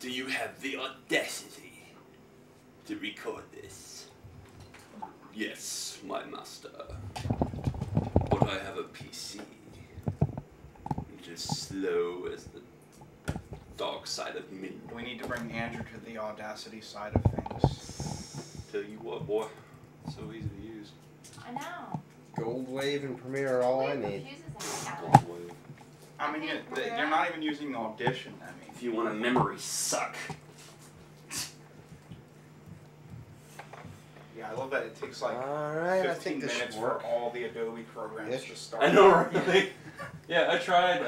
Do you have the audacity to record this? Yes, my master. But I have a PC. Just slow as the dark side of midnight. We need to bring Andrew to the audacity side of things. Tell you what, boy. So easy to use. I know. Gold Wave and Premiere are all I need. Gold Wave. I mean, you're not even using Audition. I mean, If you want a memory suck. yeah, I love that it takes like Alright, 15 I think this minutes should for work. all the Adobe programs to start. I know, right? Yeah, I tried,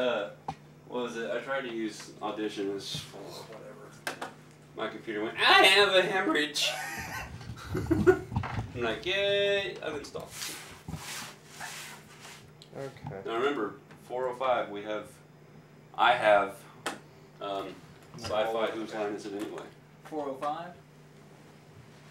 what was it? I tried to use Audition as, whatever. My computer went, I have a hemorrhage. I'm like, yay, uninstall. Okay. Now remember, 405, I have, Sci-Fi, whose line is it anyway? 405?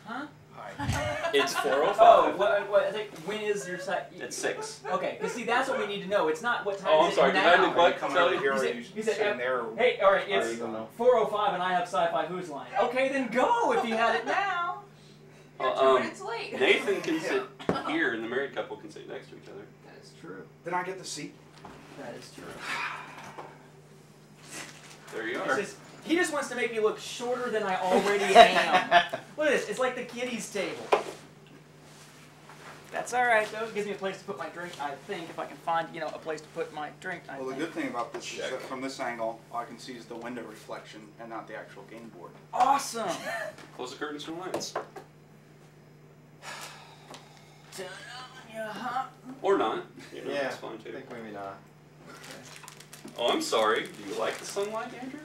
Huh? Hi. It's 405. Oh, what, I think, when is your site? It's 6. Okay, because see, that's what we need to know. It's not what time Oh, I'm is it sorry, did now. I neglect to Coming tell over you? here, You said sitting there. Hey, alright, Are it's you gonna- 405 and I have Sci-Fi Who's Line. Okay, then go if you had it now. You're 2 minutes late. Nathan can sit here and the married couple can sit next to each other. That is true. Did I get the seat? That is true. There you It's are. just, he just wants to make me look shorter than I already am. Look at this. It's like the kiddies' table. That's all right though. It gives me a place to put my drink. I think if I can find, a place to put my drink. Well, the good thing about this is that from this angle, all I can see is the window reflection and not the actual game board. Awesome. Close the curtains for lights. Turn on your hot. Or not. Yeah, That's fine I too. think maybe not. Oh, I'm sorry. Do you like the sunlight, Andrew?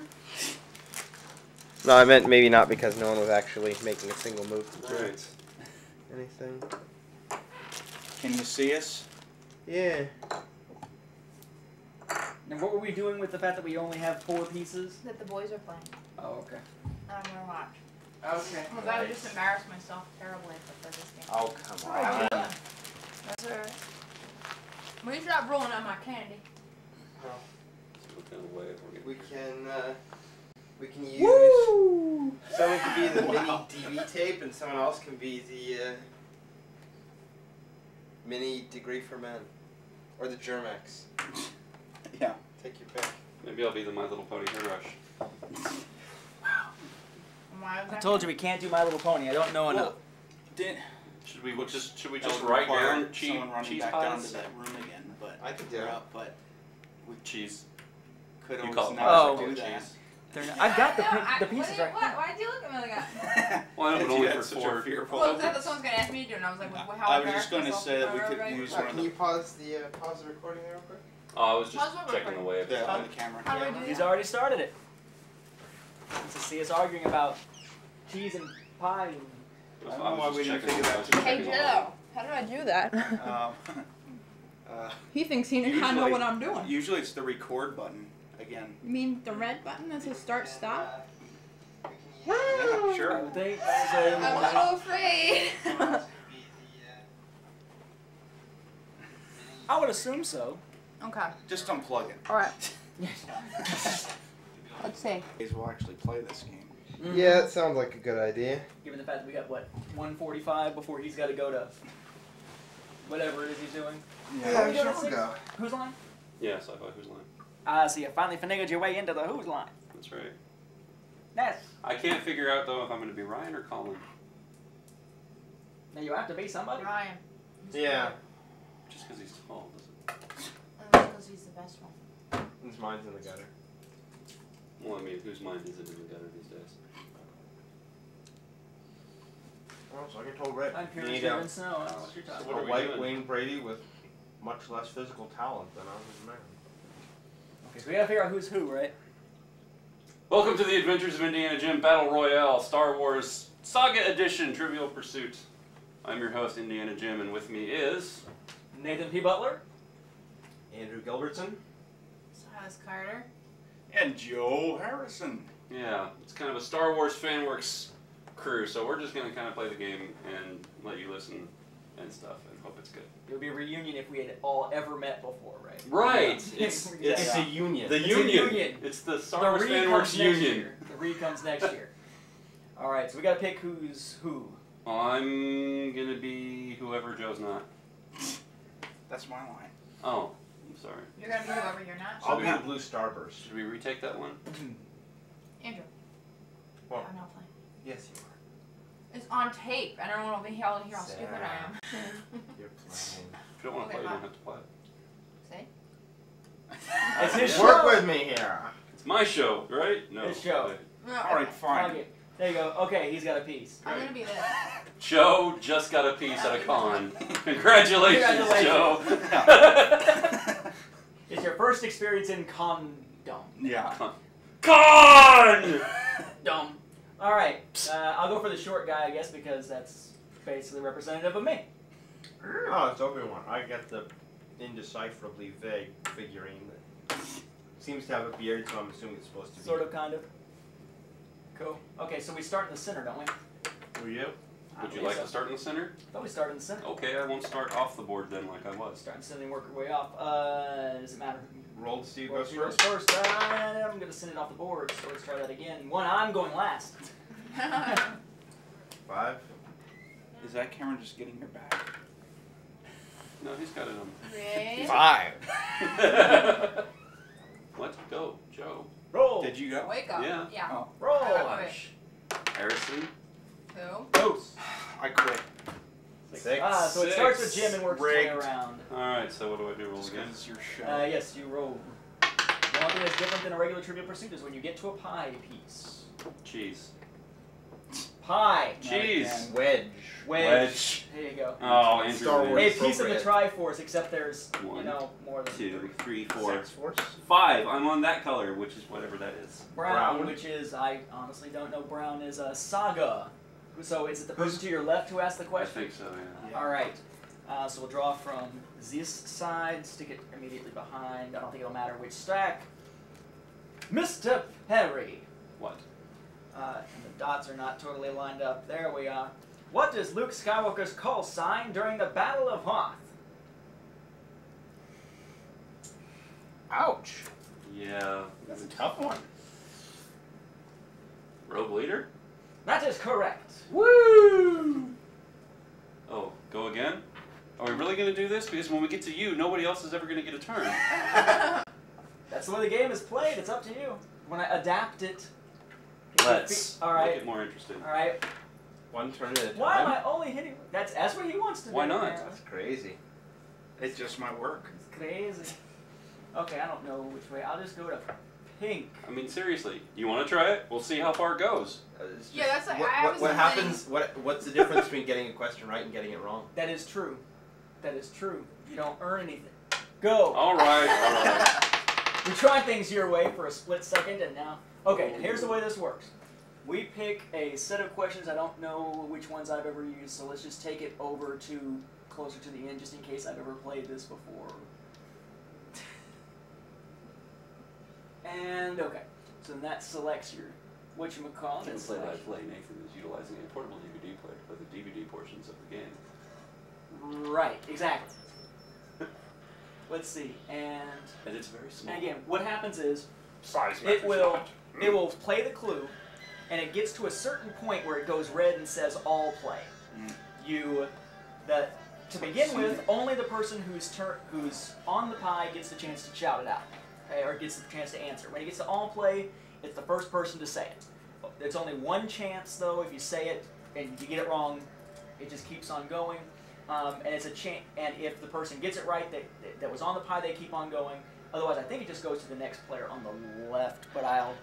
No, I meant maybe not because no one was actually making a single move to do Right. anything. Can you see us? Yeah. And what were we doing with the fact that we only have 4 pieces? That the boys are playing. Oh, okay. I'm gonna watch. Okay. Because I would just embarrass myself terribly if I played this game. Oh, come Oh, on. yeah. That's alright. Will you stop rolling on my candy? So what kind of way we're getting We can use. Woo! Someone can be the mini DV tape, and someone else can be the mini Degree for Men, or the Germex. Yeah. Take your pick. Maybe I'll be the My Little Pony hair rush. I told you we can't do My Little Pony. I don't know enough. Should we just That write would require down someone running cheese back down pies? to that room again, but I could do we're it. up, but we Cheese. could You always call it not pies. do that. They're not, I've got the What pieces do you, right what? here. Why'd you look at me like that? Well, I know, but only for such a 4. fearful. Well, is that what someone's gonna ask me to do? And I was like, well, how I was embarrassed just gonna myself say in that we front of could everybody? use Can one of you pause the recording real quick? Oh, I was How's just what checking the way. the camera. How do I do He's that? already started it. To see us arguing about cheese and pie. I don't know why we didn't figure that Hey, Joe. How did I do that? He thinks he I know what I'm doing. Usually it's the record button again. You mean the red button that says start stop? Yeah, I sure. would think. I'm a little afraid. I would assume so. Okay. Just unplug it. Alright. Let's see. We'll actually play this game. Yeah, that sounds like a good idea. Given the fact that we got, what, 1:45 before he's got to go to whatever it is he's doing. Yeah, we doing sure at 6? we'll go. Who's line? Yeah, Sci-Fi Who's Line. Ah, so you finally finagled your way into the Who's line. That's right. Yes. I can't figure out, though, if I'm going to be Ryan or Colin. Now you have to be somebody. Ryan. Yeah. Just because he's tall, doesn't Because he's the best one. This mine's in the gutter. Well, I mean, whose mind is it in the gutter these days? Well, it's like I told Rick. I'm You pure need driven snow. I don't know what you're talking What a are we white doing? Wayne Brady with much less physical talent than I was man. Okay, so we gotta figure out who's who, right? Welcome to the Adventures of Indiana Jim Battle Royale Star Wars Saga Edition Trivial Pursuit. I'm your host, Indiana Jim, and with me is... Nathan P. Butler. Andrew Gilbertson. Silas Carter. And Joe Harrison. Yeah, it's kind of a Star Wars Fanworks crew, so we're just going to kind of play the game and let you listen and stuff and hope it's good. It would be a reunion if we had all ever met before, right? Right! Yeah. It's It's a union. the It's a union. union. It's the Star Wars re Fanworks comes next union. year. The 3 comes next year. All right, so we got to pick who's who. I'm gonna be whoever Joe's not. That's my line. Oh, I'm sorry. You're gonna be whoever you're not. I'll be the blue starburst. Should we retake that one? Andrew. What? I'm not playing. Yes, you are. It's on tape. I don't want to hear how stupid I am. You're playing. If you don't want to Okay, play, you fine. don't have to play. See? It's his Work show. with me here. It's my show, right? No. His show. wait. No, All right, fine. Okay, there you go. Okay, he's got a piece. I'm gonna be this. Joe just got a piece at a con. Congratulations, Congratulations. Joe. It's your first experience in condom. Yeah. Con! Dumb. All right, I'll go for the short guy, I guess, because that's basically representative of me. Oh, it's Obi-Wan. I get the indecipherably vague figurine that seems to have a beard, so I'm assuming it's supposed to be. Sort of, kind of. Cool. Okay, so we start in the center, don't we? Were you? I Would you believe like so. to start in the center? I thought we started in the center. Okay, I won't start off the board then like I was. Start in the center and work our way off. Does it matter? Roll to see who Well, goes she goes first. first. I'm going to send it off the board, so let's try that again. I'm going last. 5. Is that Cameron just getting your back? No, he's got it on. Ready? 5. Let's go, Joe. Roll. Did you go? Wake up. Yeah. Yeah. Oh. Roll. Gosh. Harrison. Who? Goes. I quit. 6. So it starts with Jim and works its way Rigged. around. Alright, so what do I do? Roll Just again? because it's your show. Yes, you roll. The one thing that's different than a regular Trivial Pursuit is when you get to a pie piece. Cheese. Pie. Cheese. Wedge. Wedge. There you go. Oh, Andrew. Star wins. Wars. A piece of the Appropriate. Triforce, except there's, One, more than 2, 3, 4, 6 force. 5. I'm on that color, which is whatever that is. Brown, Brown. which is, I honestly don't know, Brown is a Saga. So is it the person to your left who asked the I question? think so, yeah. Yeah. Alright. So we'll draw from this side, stick it immediately behind. I don't think it'll matter which stack. Mr. Perry. What? And the dots are not totally lined up. There we are. What is Luke Skywalker's call sign during the Battle of Hoth? Ouch. Yeah. That's a tough one. Rogue leader? That is correct. Woo! Oh, go again? Are we really going to do this? Because when we get to you, nobody else is ever going to get a turn. That's the way the game is played. It's up to you. When I adapt it. Let's All right. make it more interesting. All right. One turn at a time. Why am I only hitting? That's what he wants to do. Why not? man. That's crazy. It just might work. It's crazy. Okay, I don't know which way. I'll just go to pink. I mean, seriously, you want to try it? We'll see how far it goes. It's Yeah, that's like- what, I what, was what thinking- happens? What's the difference between getting a question right and getting it wrong? That is true. That is true. You don't earn anything. Go. All right, all right. We tried things your way for a split second, and now. Okay, here's the way this works. We pick a set of questions. I don't know which ones I've ever used, so let's just take it over to closer to the end, just in case I've ever played this before. And okay, so then that selects your whatchamacallit. In It's Play by like- Play, Nathan is utilizing a portable DVD player for the DVD portions of the game. Right, exactly. Let's see, and And it's very small. again, what happens is Size it will play the clue, and it gets to a certain point where it goes red and says all play. To begin with, only the person who's on the pie gets the chance to shout it out, okay, or gets the chance to answer. When it gets to all play, it's the first person to say it. There's only one chance though. If you say it and you get it wrong, it just keeps on going. And it's a chance. And if the person gets it right, that was on the pie, they keep on going. Otherwise, I think it just goes to the next player on the left. But I'll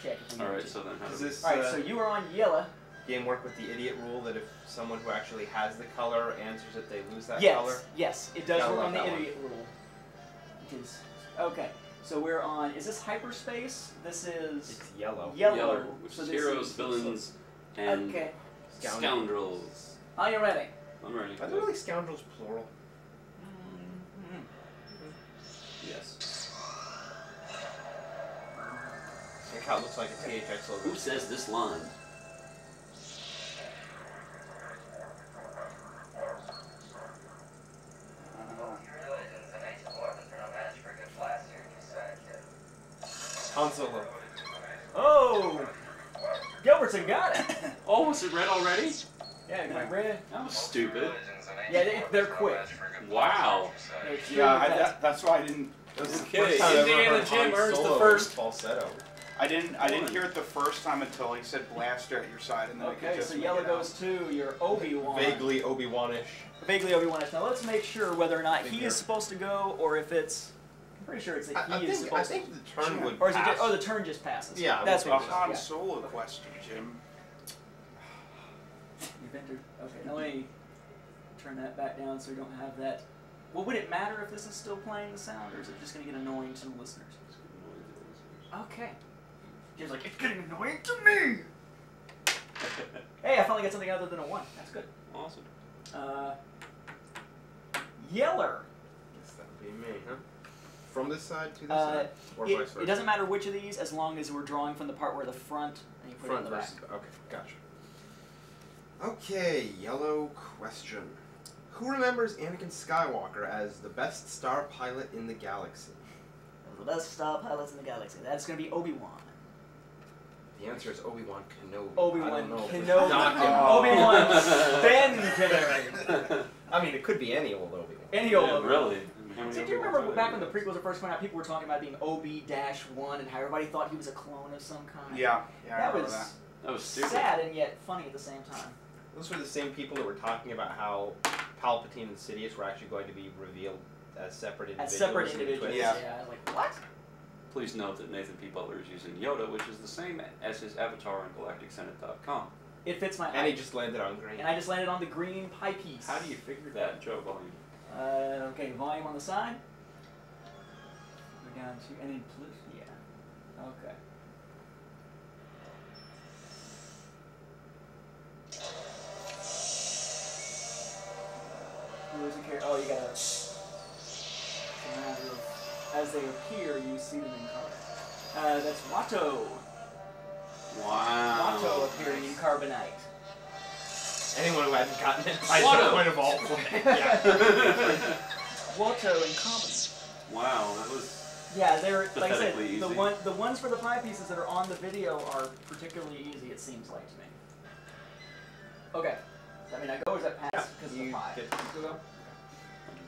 check. If we All need right, to. so then how Does do we... this All right, so you are on yellow. game work with the idiot rule that if someone who actually has the color answers it, they lose that Yes, color? yes, it does Gotta work love on the that one. idiot rule. Which is okay. So we're on. Is this hyperspace? This is It's yellow. yellow. which So is this heroes, is- villains, and Okay. scoundrels. Are you ready? I'm ready. Are there really scoundrels plural? Mm-hmm. Yes. Like how it looks like a THX logo. Who says this line? Han Solo. Oh, course, I got it. Oh, was it red already? Yeah, it went red. That was stupid. Yeah, they're quick. Wow. They're extremely Yeah, fast. that's why I didn't. Okay, Indiana Jim earns the first. falsetto. I didn't hear it the first time until he said blaster at your side, and then I could Okay, just so make yellow it goes out. to your Obi-Wan. Vaguely Obi-Wan-ish. Vaguely Obi-Wan-ish. Now let's make sure whether or not he is supposed to go, or if it's... I'm pretty sure it's that he is I supposed think to. the turn would Or is it pass. just, oh, the turn just passes. Yeah, that's A what it is. Han Yeah. Solo question, Jim. You've entered. Okay, now let me turn that back down so we don't have that. Well, would it matter if this is still playing the sound, or is it just going to get annoying to the listeners? Okay. Jim's like, it's getting annoying to me! Hey, I finally got something other than a 1. That's good. Awesome. Yeller. Guess that would be me, huh? From this side to this side? Or vice versa? It doesn't matter which of these, as long as we're drawing from the part where the front, and you put it in Front the back. versus... Okay, gotcha. Okay, yellow question. Who remembers Anakin Skywalker as the best star pilot in the galaxy? The best star pilots in the galaxy. That's going to be Obi-Wan. The answer is Obi-Wan Kenobi. Obi-Wan I don't know if it's Kenobi. not him. Obi-Wan Ben Kenobi. I mean, it could be any old Obi-Wan. Any old Yeah, Obi-Wan. really. See, do you remember back when the prequels were first coming out, people were talking about being Obi-1 and how everybody thought he was a clone of some kind? Yeah, I That remember was that. That was stupid. sad and yet funny at the same time. Those were the same people that were talking about how Palpatine and Sidious were actually going to be revealed as separate individuals. As separate in the individuals. twist. Yeah. I was like, what? Please note that Nathan P. Butler is using Yoda, which is the same as his avatar on GalacticSenate.com. It fits my And he height. just landed on green. And I just landed on the green pie piece. How do you figure that, Joe Volume? Okay, volume on the side. Go down to, and then, yeah. Okay. Who is it? Oh, you gotta. It's a matter of, as they appear, you see them in color. That's Watto. Wow. Watto appearing in carbonite. Anyone who hadn't gotten it by What some a- point of all play. Yeah. Watto in carbonite. Wow, that was... Yeah, they're like I said. Pathetically The easy. the ones for the pie pieces that are on the video are particularly easy. It seems like to me. Okay, I mean I go or is that pass because of the You pie? get to go?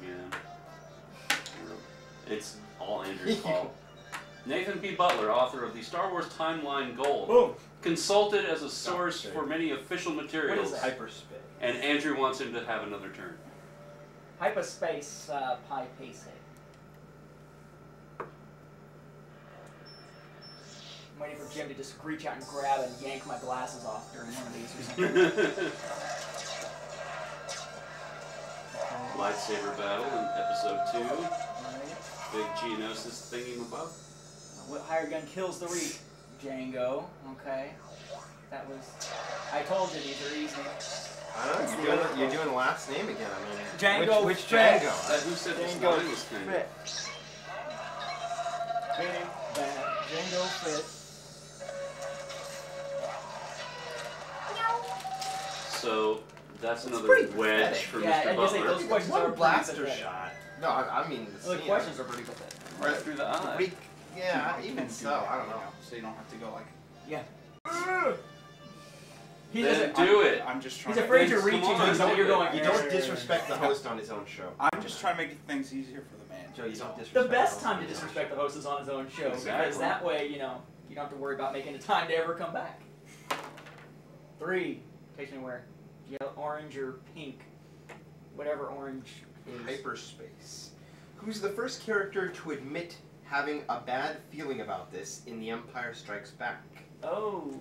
Yeah. It's all Andrew's fault. Nathan P. Butler, author of the Star Wars Timeline Gold, Boom. consulted as a source Okay. for many official materials, What is that? Hyperspace. and Andrew wants him to have another turn. Hyperspace pie piece. I'm waiting for Jim to just reach out and grab and yank my glasses off during one of these or something. Lightsaber battle in episode 2. Alright. Big Geonosis thingy above. What hired gun kills the Reap? Django. Okay. That was. I told you these are easy. I don't know, you're doing last name again. I mean, Django which Fett. Django? Who said this Django line was kind of... Fett. Very bad. Django Fett. So, that's another pretty wedge pathetic. for Yeah, Mr. I guess like Butler. those questions What are a blaster pretty pathetic. shot. No, I mean the Well, the scene. questions are pretty pathetic. Right through the eye. Pretty- yeah, You even can do so, that, I don't you know. So you don't have to go like. Yeah. He Then doesn't. do it. I'm just trying. He's afraid to Come reach on, into so do you're it. going. You don't disrespect the host on his own show. I'm just trying to make things easier for the man. Joe, you don't disrespect The best host time on to his own disrespect show. the host is on his own show because Exactly. that way, you know, you don't have to worry about making the time to ever come back. 3 takes me where? Yellow, orange, or pink, whatever orange is. Hyperspace. Who's the first character to admit having a bad feeling about this in The Empire Strikes Back? Oh,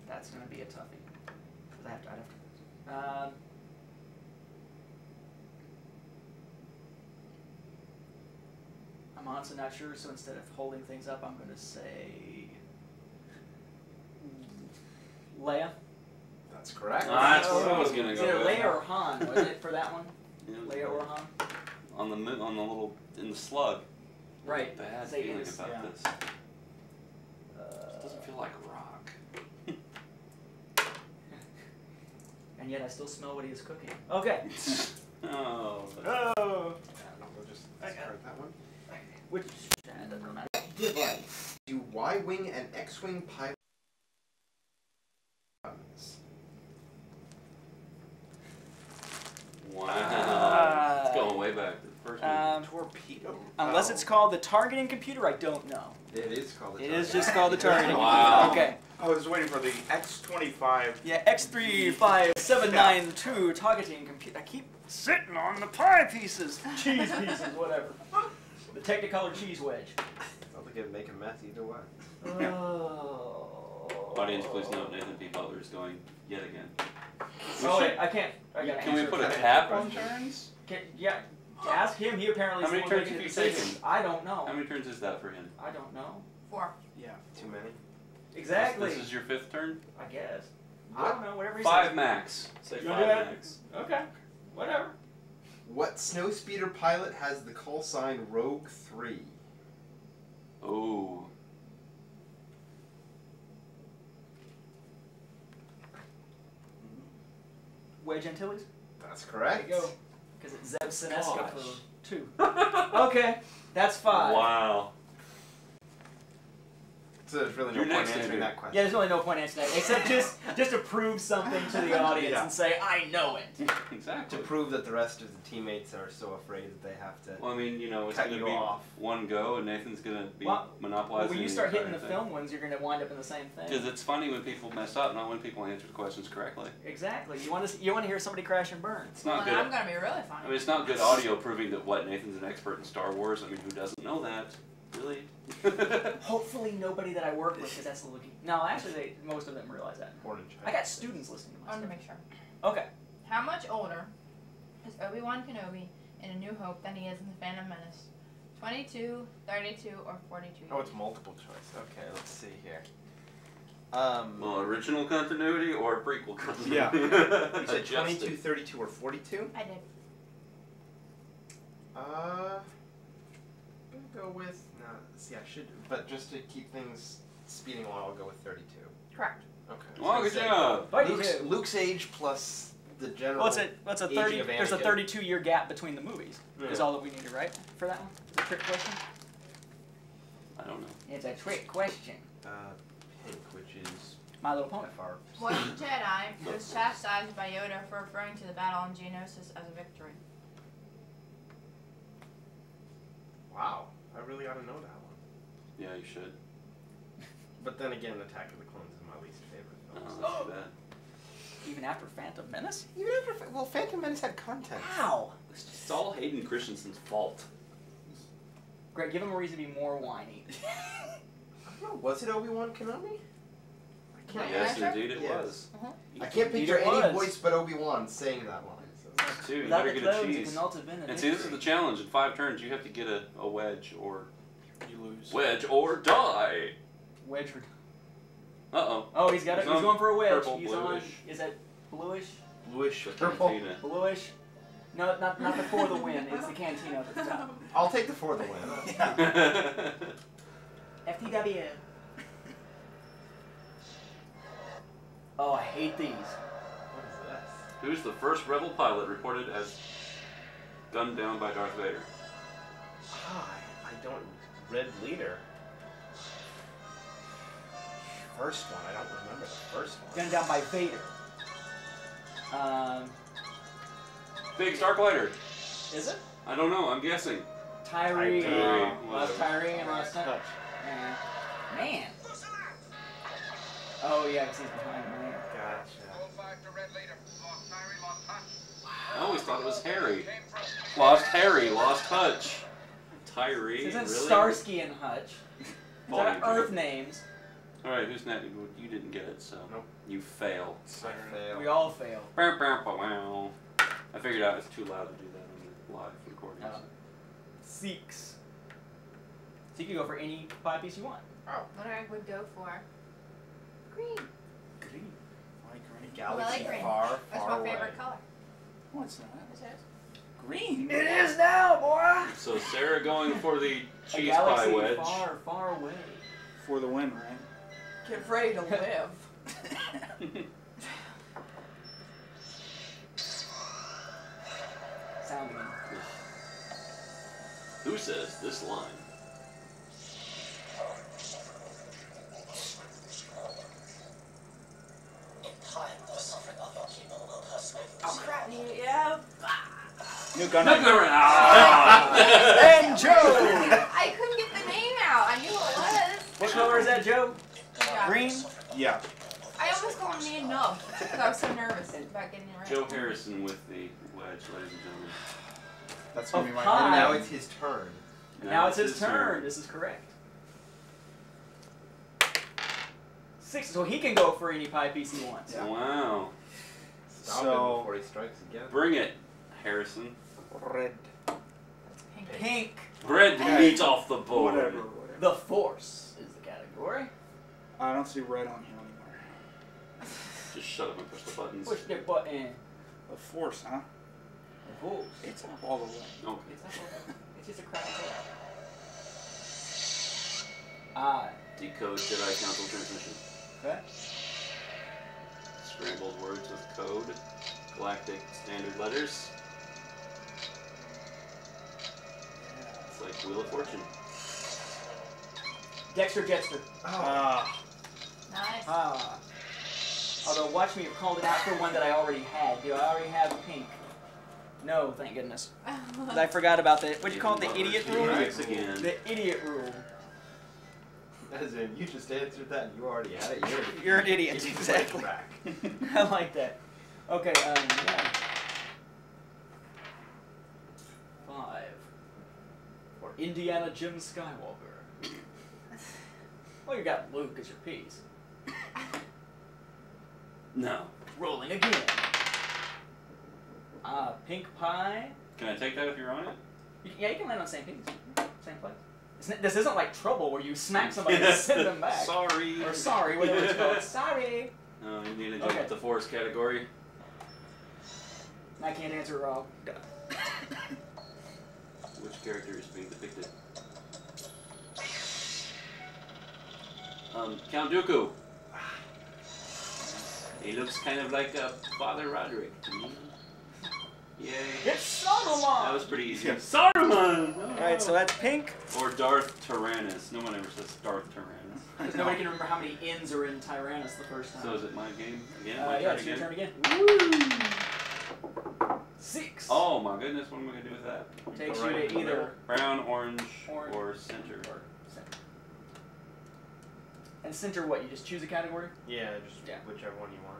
that's gonna be a toughie. 'Cause I'd have to. I'm honestly not sure, so instead of holding things up, I'm gonna say Leia. That's correct. That's what I was gonna Is go it with. Leia or Han? Was it for that one? Yeah, Leia or Han? on the little in the slug. Right. Bad Say feeling is. about Yeah. this. It doesn't feel like rock. And yet I still smell what he is cooking. Okay. Oh. Oh. We'll just discard that one. Which doesn't matter. Device. To watch Y-wing and X-wing pilot. Wow. It's going way back to the first one. Torpedo. Unless it's called the targeting computer, I don't know. It is called the It is just called the targeting Wow. computer. Okay. I was waiting for the X-25. Yeah, X35792 targeting computer. I keep sitting on the pie pieces. Cheese pieces, whatever. The Technicolor cheese wedge. Sounds like it'd make a mess either way. Oh. Audience, please note Nathan P. Butler is going yet again. Oh, wait, I can't. I gotta Can we answer put a that. cap on turns? Yeah, ask him. He apparently How is many the one turns making have the you decision. taken? I don't know. How many turns is that for him? I don't know. 4. Yeah. Too many? Exactly. This is your 5th turn? I guess. I don't know. Whatever he 5 says. max. Say You 5 wanna do that? max. Okay. Whatever. What snowspeeder pilot has the call sign Rogue 3? Oh. Wedge Antilles? That's There correct. you go. Because it's Zeb Sineska Gosh. for 2. Okay. That's 5. Wow. So there's really no You're point next, answering Andrew. that question. Yeah, there's really no point answering that, except just to prove something to the audience Yeah. and say, I know it. Exactly. To prove that the rest of the teammates are so afraid that they have to. Well, I mean, you know, it's Cut going to you be off. one go, and Nathan's going to be Well, monopolizing when you the start hitting the entire thing. film ones, you're going to wind up in the same thing. Because it's funny when people mess up, not when people answer the questions correctly. Exactly. You want to hear somebody crash and burn. It's Well, not then good. I'm gonna be really I funny. mean, it's not good audio proving that Nathan's an expert in Star Wars. I mean, who doesn't know that? Really? Hopefully nobody that I work with, because that's the looking. No, actually, most of them realize that. Born in I China. got students listening to I my wanted to stuff. make sure. Okay. How much older is Obi-Wan Kenobi in A New Hope than he is in The Phantom Menace? 22, 32, or 42 years? Oh, it's multiple choice. Okay, let's see here. Well, original continuity or prequel continuity? Yeah. You said Adjusted. 22, 32, or 42? I did. I'm gonna go with. No, see, I should. But just to keep things speeding along, I'll go with 32. Correct. Okay. Well, good job. Luke's age plus the general. Well, it's a Aging 30. of There's a Anakin. 32-year gap between the movies. Is Yeah. all that we need to write for that one? Is it a trick question? I don't know. It's a trick question. Pink, which is My Little Pony. far. What Jedi was chastised by Yoda for referring to the battle on Geonosis as a victory? Wow, I really ought to know that one. Yeah, you should. But then again, Attack of the Clones is my least favorite film. Oh, so- that's too bad. Even after Phantom Menace? Even after, well, Phantom Menace had content. How? It's all Hayden Christensen's fault. Greg, give him a reason to be more whiny. I don't know, was it Obi-Wan Kenobi? I can't. Yes, Sure? indeed it Yes. was. I can't Indeed picture it any was. voice but Obi-Wan saying that line. So. Two, you Without better the get a clones, it cheese. cannot have been a And see, this is the victory. challenge. In 5 turns, you have to get a wedge or You lose. wedge or die. Wedge. Uh-oh. Oh, he's got it. He's He's on going for a wedge. purple, He's bluish. on. Is that bluish? Bluish The purple. cantina. Bluish? No, not the for the win. It's the cantina at the top. I'll take the for the win. FTW. Oh, I hate these. What is this? Who's the first rebel pilot reported as gunned down by Darth Vader? I don't. Red Leader. First one. I don't remember the first one. Gunned down by Vader. Big Starklighter. Is it? I don't know. I'm guessing. Tyree. Tyree. Lost Tyree and lost touch. Man. Oh yeah, because he's behind me. Gotcha. I always thought it was Harry. Lost Harry. Lost Hutch. Tyree. Isn't Really? Starsky and Hutch? Oh, They're you Earth did. names. All right, who's next? You didn't get it, so Nope. you fail. I fail. We all fail. Wow. I figured out it's too loud to do that on the live recordings. Seeks. So you can go for any pie piece you want. What I would go for? Green. Green. Galaxy green. far, That's far my away. favorite color. No, it's not. Is it? Green. It is now, boy. So Sarah going for the A cheese galaxy pie wedge. far, far away. For the win, right? Get ready to live. Sounding. Who says this line? New gun. And Joe! I couldn't get the name out. I knew what it was. What color is that, Joe? Yeah. Green? Yeah. I almost called me a nub because I was so nervous about getting it right. Joe Harrison with the wedge, ladies and gentlemen. That's gonna be my Pie. And now it's his turn. Now it's his turn. This is correct. 6, so he can go for any pie piece he wants. Yeah. Wow. Stop So- him before he strikes again. Bring it, Harrison. Red. Pink. Pink. Red Okay. meat off the board. Whatever. The Force is the category. I don't see red on here anymore. Just shut up and push the buttons. Push the button. The Force, huh? The Force. It's up all the way. Okay. It's up over. It's just a crowd. Decode Jedi Council transmission. Okay. Scrambled words with code. Galactic standard letters. It's like Wheel of Fortune. Dexter Jetster. Ah. Nice. Ah. Although, watch me have called it out for one that I already had. Do I already have pink? No, thank goodness. 'Cause I forgot about the, what'd you call it, the idiot rule? Strikes again. The idiot rule. As in, you just answered that and you already had it. You're an idiot, Give it exactly. back. I like that. Okay, yeah. 5. For Indiana Jim Skywalker. Well, you got Luke as your piece. No. Rolling again. Pink pie. Can I take that if you're on it? Yeah, you can land on the same piece. Same place. This isn't like Trouble where you smack somebody and send them back. Sorry. Or sorry, whatever it's called. Sorry. No, you need to jump Okay. up the Force category. I can't answer wrong. Which character is being depicted? Count Dooku. He looks kind of like Father Roderick to me. Yay. It's Saruman! That was pretty easy. Yeah. Saruman! Alright, so that's pink. Or Darth Tyrannus. No one ever says Darth Tyrannus. Because nobody can remember how many N's are in Tyrannus the first time. So is it my game again? My Yeah, turn it's your again? turn again. Woo! 6. Oh my goodness, what am I going to do with that? Takes Right you in to the either Brown, orange, Orange. or center. or center. And center what? You just choose a category? Yeah, just Yeah. whichever one you want.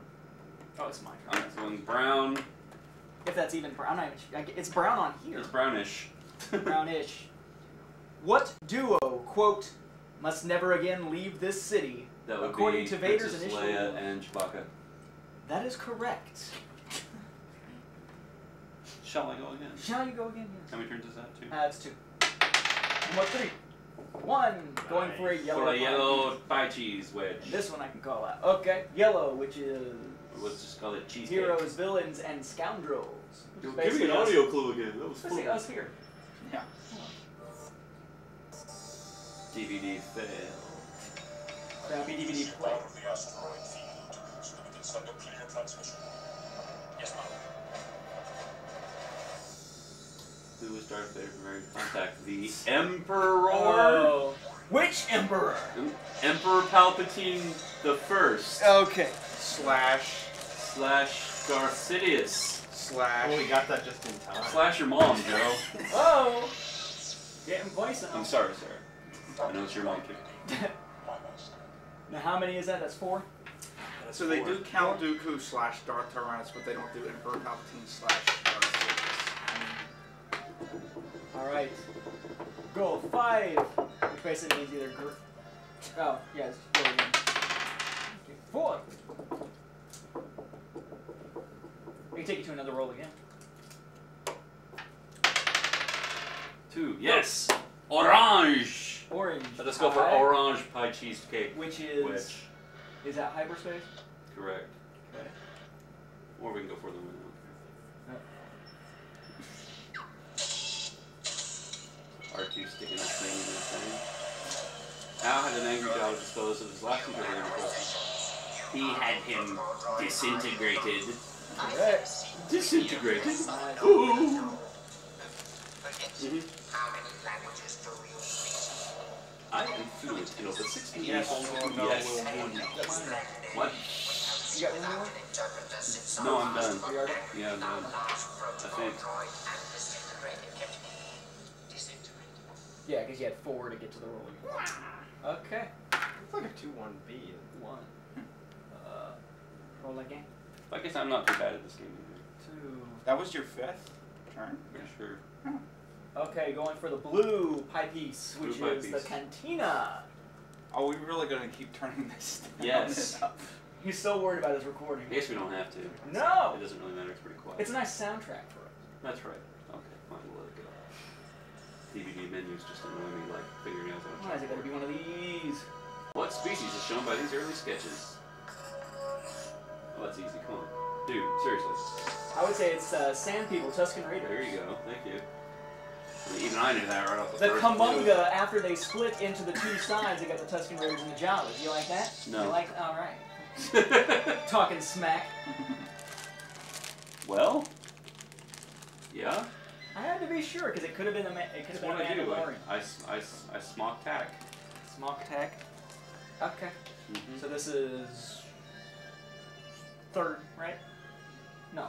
Oh, it's my turn. I'm going brown. If that's even brown. I'm not even, it's brown on here. It's brownish. Brownish. What duo, quote, must never again leave this city, That would according be to Vader's Princess initial Leia rule? and Chewbacca. That is correct. Shall I go again? Shall you go again? Yes. How many turns is that? 2? That's 2. And what 3? 1. Going for a yellow. For a pie. yellow pie cheese wedge. And this one I can call out. Okay. Yellow, which is Let's just call it cheesecake. heroes, villains, and scoundrels. Which is Give me basically an us. audio clue again. That was Basically fun. us here. Yeah. DVD fail. Now DVD play. Out of the asteroid field. Limited sender clear transmission. Yes, ma'am. Who was Darth Vader from Married Contact? The Emperor. Oh. Which emperor? Emperor Palpatine the First. Okay. Slash. Slash Darth Sidious. Slash. Oh, we got that just in time. Slash your mom, Joe. Oh. Getting poison. I'm sorry, sir. I know it's your mom too. Now how many is that? That's 4? So they do Count Dooku slash Darth Tyrannus, but they don't do Emperor Palpatine slash Darth Sidious. Alright. Go 5. Which basically means either oh, yeah, it's go again. Okay, 4. We can take you to another roll again. 2. Yes. Orange. Orange. Let us go for pie, orange pie cheesecake. Which is Wedge. is that hyperspace? Correct. Okay. Or we can go for the winner. R2 sticking his thing in the thing. Al had an angry job disposed of his last interview request. He had him disintegrated. Correct. Disintegrated? Nice. Ooh. I am fluent in over 60 Yes, languages. or no, Yes. will wound. What? You got one more? No, I'm done. You are done? Yeah, I'm done. I think. Yeah, because you had 4 to get to the roll. Okay. It's like a 2-1B. 1. Roll again. I guess I'm not too bad at this game either. 2. That was your 5th turn? Yeah, sure. Okay, going for the blue pie piece, which Blue pie is the piece. cantina. Are we really going to keep turning this down? Yes. He's so worried about his recording. I guess we don't have to. No! It doesn't really matter. It's pretty quiet. It's a nice soundtrack for it. That's right. Okay, fine. We'll let it go. DVD menus just annoy me like fingernails on a Why is it chalkboard. gotta be one of these? What species is shown by these early sketches? Oh, that's easy. Come on. Dude, seriously. I would say it's Sand People, Tuscan Raiders. There you go. Thank you. I mean, even I knew that right off the The first Kamunga, clue. after they split into the 2 sides, they got the Tuscan Raiders and the Jawas. You like that? No. You like? All right. Talking smack. Well, yeah. I had to be sure because it could have been it could have That's been what I do. Mandalorian. I smock tack. Smock tech. Okay. Mm-hmm. So this is 3rd, right? No.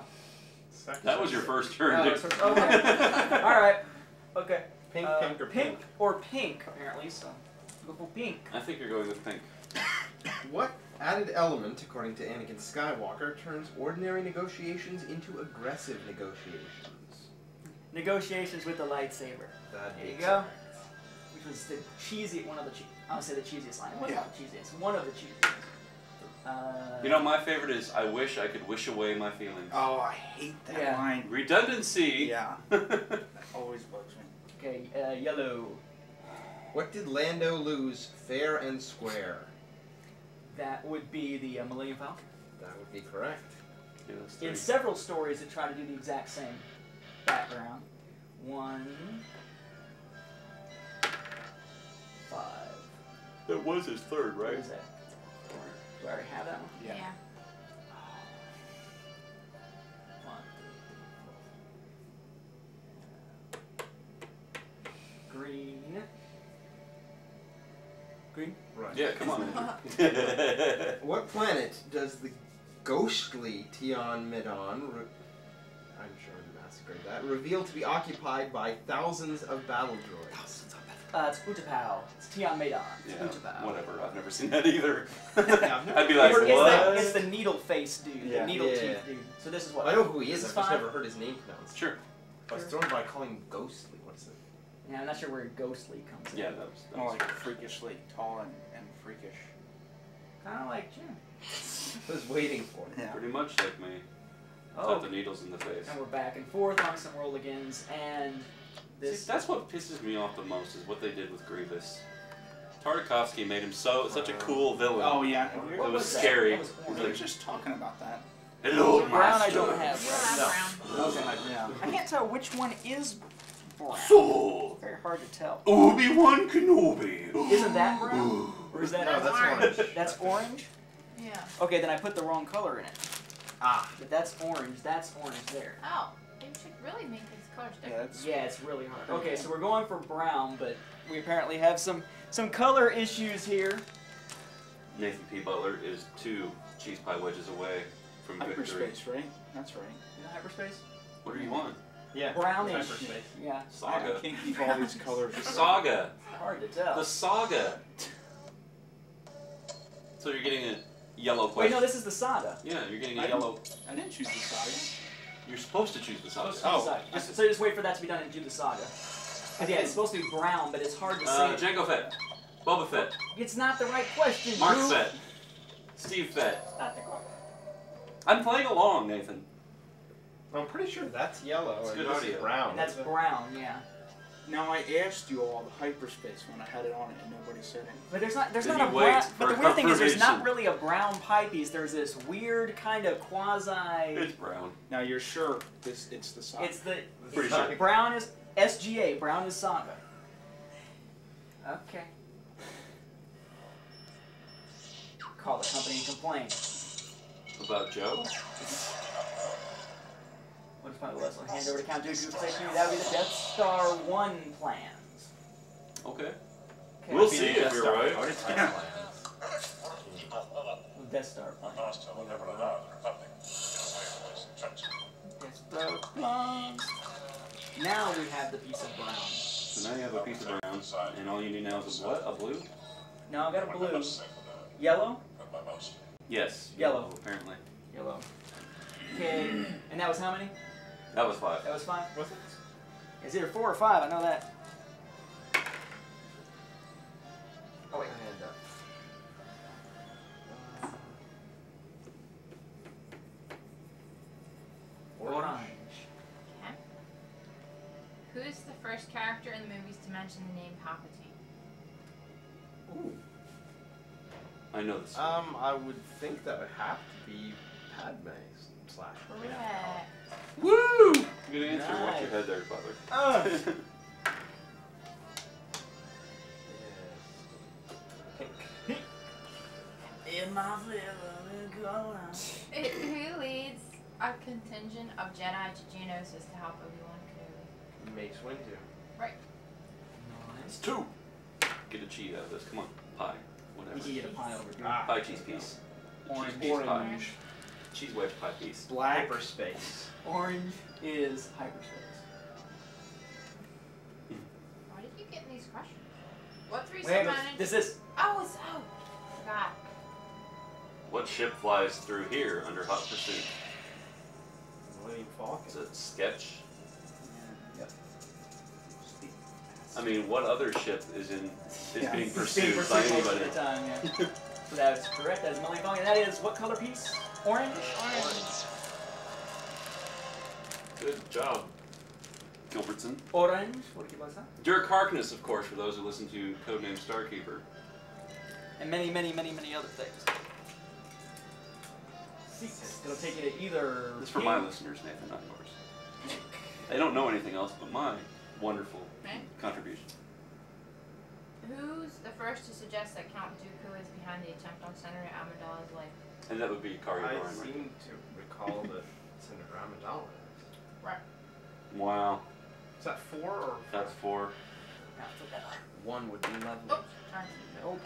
That was your first turn, Oh, dude. it's first- okay. All right. Okay. Pink, pink, or pink or pink, apparently. So go for pink. I think you're going with pink. What added element, according to Anakin Skywalker, turns ordinary negotiations into aggressive negotiations? Negotiations with the lightsaber. That There you makes go. sense. Which was the one of the I would say the cheesiest line. It wasn't Yeah. the cheesiest. One of the cheesiest. You know, my favorite is I wish I could wish away my feelings. Oh, I hate that Yeah. line. Redundancy. Yeah. That always bugs me. Okay, yellow. What did Lando lose fair and square? That would be the Millennium Falcon. That would be correct. Yeah, that's In three. several stories that try to do the exact same background. 1, 5. That was his third, What right? is that? 4. Do I already have that one? Yeah. 1. Green. Green? Right. Yeah, come on. What planet does the ghostly Tion Medon, I'm sure I massacred that, reveal to be occupied by thousands of battle droids? It's Utapau. It's Tion Medon. It's Yeah, Utapau. whatever. I've never seen that either. Yeah, I'd be like, what? It's the needle face dude, Yeah. the needle Yeah. teeth dude. So this is what? I know who he is, This I've just 5? never heard his name pronounced. Sure. I was thrown by calling him ghostly. What's it? Yeah, I'm not sure where ghostly comes in. Yeah, that was. More like freakishly tall and freakish. Kind of like Jim. I was waiting for it. Yeah. Pretty much like me. Oh, Got the needles in the face. and we're back and forth on some rolligans, and this. See, that's what pisses me off the most is what they did with Grievous. Tartakovsky made him such a cool villain. Oh, yeah. It What was was that? scary. That was He's We orange. were like, just talking about that. hello, Brown I master. don't have. You don't Right? have No. brown. Okay. Yeah. I can't tell which one is brown. So, Very hard to tell. Obi-Wan Kenobi. Isn't that brown? Or is that? No, that's orange. orange. That's orange. Yeah. Okay, then I put the wrong color in it. Ah. But that's orange. That's orange there. Oh, they should really make these colors Yeah, different. that's Yeah, it's really hard. Okay, so we're going for brown, but we apparently have some color issues here. Nathan P. Butler is 2 cheese pie wedges away from victory. hyperspace, right? That's right. You know hyperspace? What do you want? Yeah. Brownish. Hyperspace. Yeah, I Saga. can't keep all these colors. The saga. hard to tell. The saga. So you're getting a yellow Wait, question. no, this is the saga. Yeah, you're getting a I didn't- yellow. I didn't choose the saga. You're supposed to choose the saga. Supposed to be the saga. So just wait for that to be done and do the saga. Because yeah, it's supposed to be brown, but it's hard to say. Jango Fett. Boba Fett. It's not the right question. Mark Drew. Fett. Steve Fett. Not the right. I'm playing along, Nathan. I'm pretty sure that's yellow It's and good this audio. is brown. And that's isn't it? brown, yeah. Now I asked you all the hyperspace when I had it on it, and nobody said anything. But there's not Then a you brown. wait But for the weird thing is, there's not confirmation. really a brown pie piece. There's this weird kind of quasi. It's brown. Now you're sure it's the saga? It's the Pretty it's sure. brown is SGA. Brown is saga. Okay. Call the company and complain. About Joe? What is my list? I'll hand over to Count Dooku. That would be the Death Star 1 plans. Okay. Okay. We'll Be see the if you're Star right. prototype Yeah. plans. Death Star Our plane. master will never allow the Republic to get away with this invention. Death Star plane. Now we have the piece of brown. So now you have a piece of brown, and all you need now is a what? A blue? No, I've got a When blue. I must say for Yellow? my most. Yes. Yellow. Apparently. Yellow. Okay. And that was how many? That was 5. That was 5? Was it? It's either 4 or 5, I know that. Oh wait. And Orange. Okay. Who is the first character in the movies to mention the name Palpatine? Ooh. I know this. I would think that would have to be Padme slash. Correct. Woo! Good answer. Watch Nice. your head there, Butler. In my Who leads a contingent of Jedi to Geonosis to help Obi-Wan Kenobi? Mace Windu. It's 2. Get a cheese out of this. Come on. Pie. Whatever. You can get a pie over here. Pie cheese piece. Orange. Cheese piece pie. Orange. Cheese wedge pie piece. Black. Hyperspace. Orange is hyperspace. Why did you get in these questions? What 3 Wait, submanaged? this is. Oh, it's forgot. What ship flies through here under hot pursuit? Millennium Falcon. Is it Sketch? Yep. I mean, what other ship is being Being pursued pursued by most anybody? of the time, yeah. So that is correct. That is Millennium Falcon. That is what color piece? Orange. Good job, Gilbertson. Orange. What did you say? Dirk Harkness, of course, for those who listen to Codename Starkeeper. And many, many, many, many other things. It'll take you to either. This is for my listeners, Nathan, not yours. They don't know anything else but my wonderful Okay. contribution. Who's the first to suggest that Count Dooku is behind the attempt on Senator Amidala's life? And that would be Kari I Doran, right? seem to recall that Senator Amidala is. Right. Wow, Is that 4 or? that's 4. One would be lovely. Oh, sorry. Nope.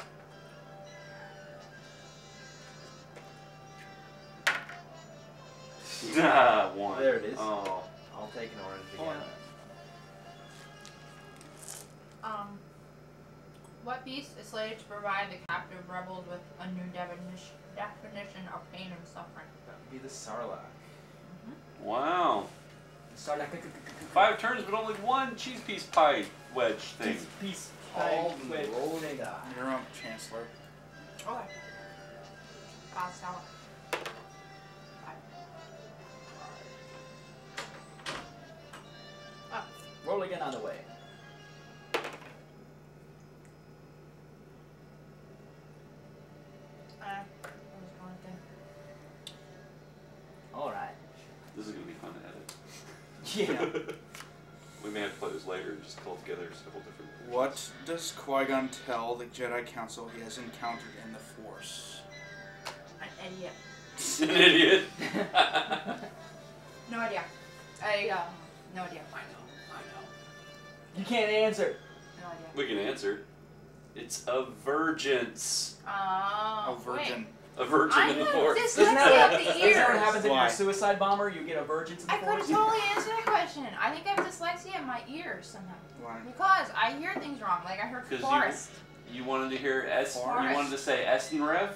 Ah, 1. There it is. Oh. I'll take an orange again. Orange. What beast is slated to provide the captive rebels with a new definition of pain and suffering? That would be the Sarlacc. Wow. Start that 5 turns, but only 1 cheese piece pie wedge thing. piece. All Wait, roll thing. die. You're up, Chancellor. Okay. Pass out. Roll again on the way. I was going to. All right. This is going to be fun to edit. Yeah. We may have to play this later and just pull together several different. What does Qui-Gon tell the Jedi Council he has encountered in the Force? An idiot. An idiot. No idea. No idea. I know. You can't answer. No idea. We can answer. It's a virgins. Oh. A virgin. A virgin I in the know force. this Isn't that what, the isn't ears. that what happens if you're Why? a suicide bomber? You get a virgin in the I could have force? totally answered that question. I think I have dyslexia in my ears somehow. Why? Because I hear things wrong. Like I heard 'Cause forest. You wanted to hear S. Forest. You wanted to say Estenrev.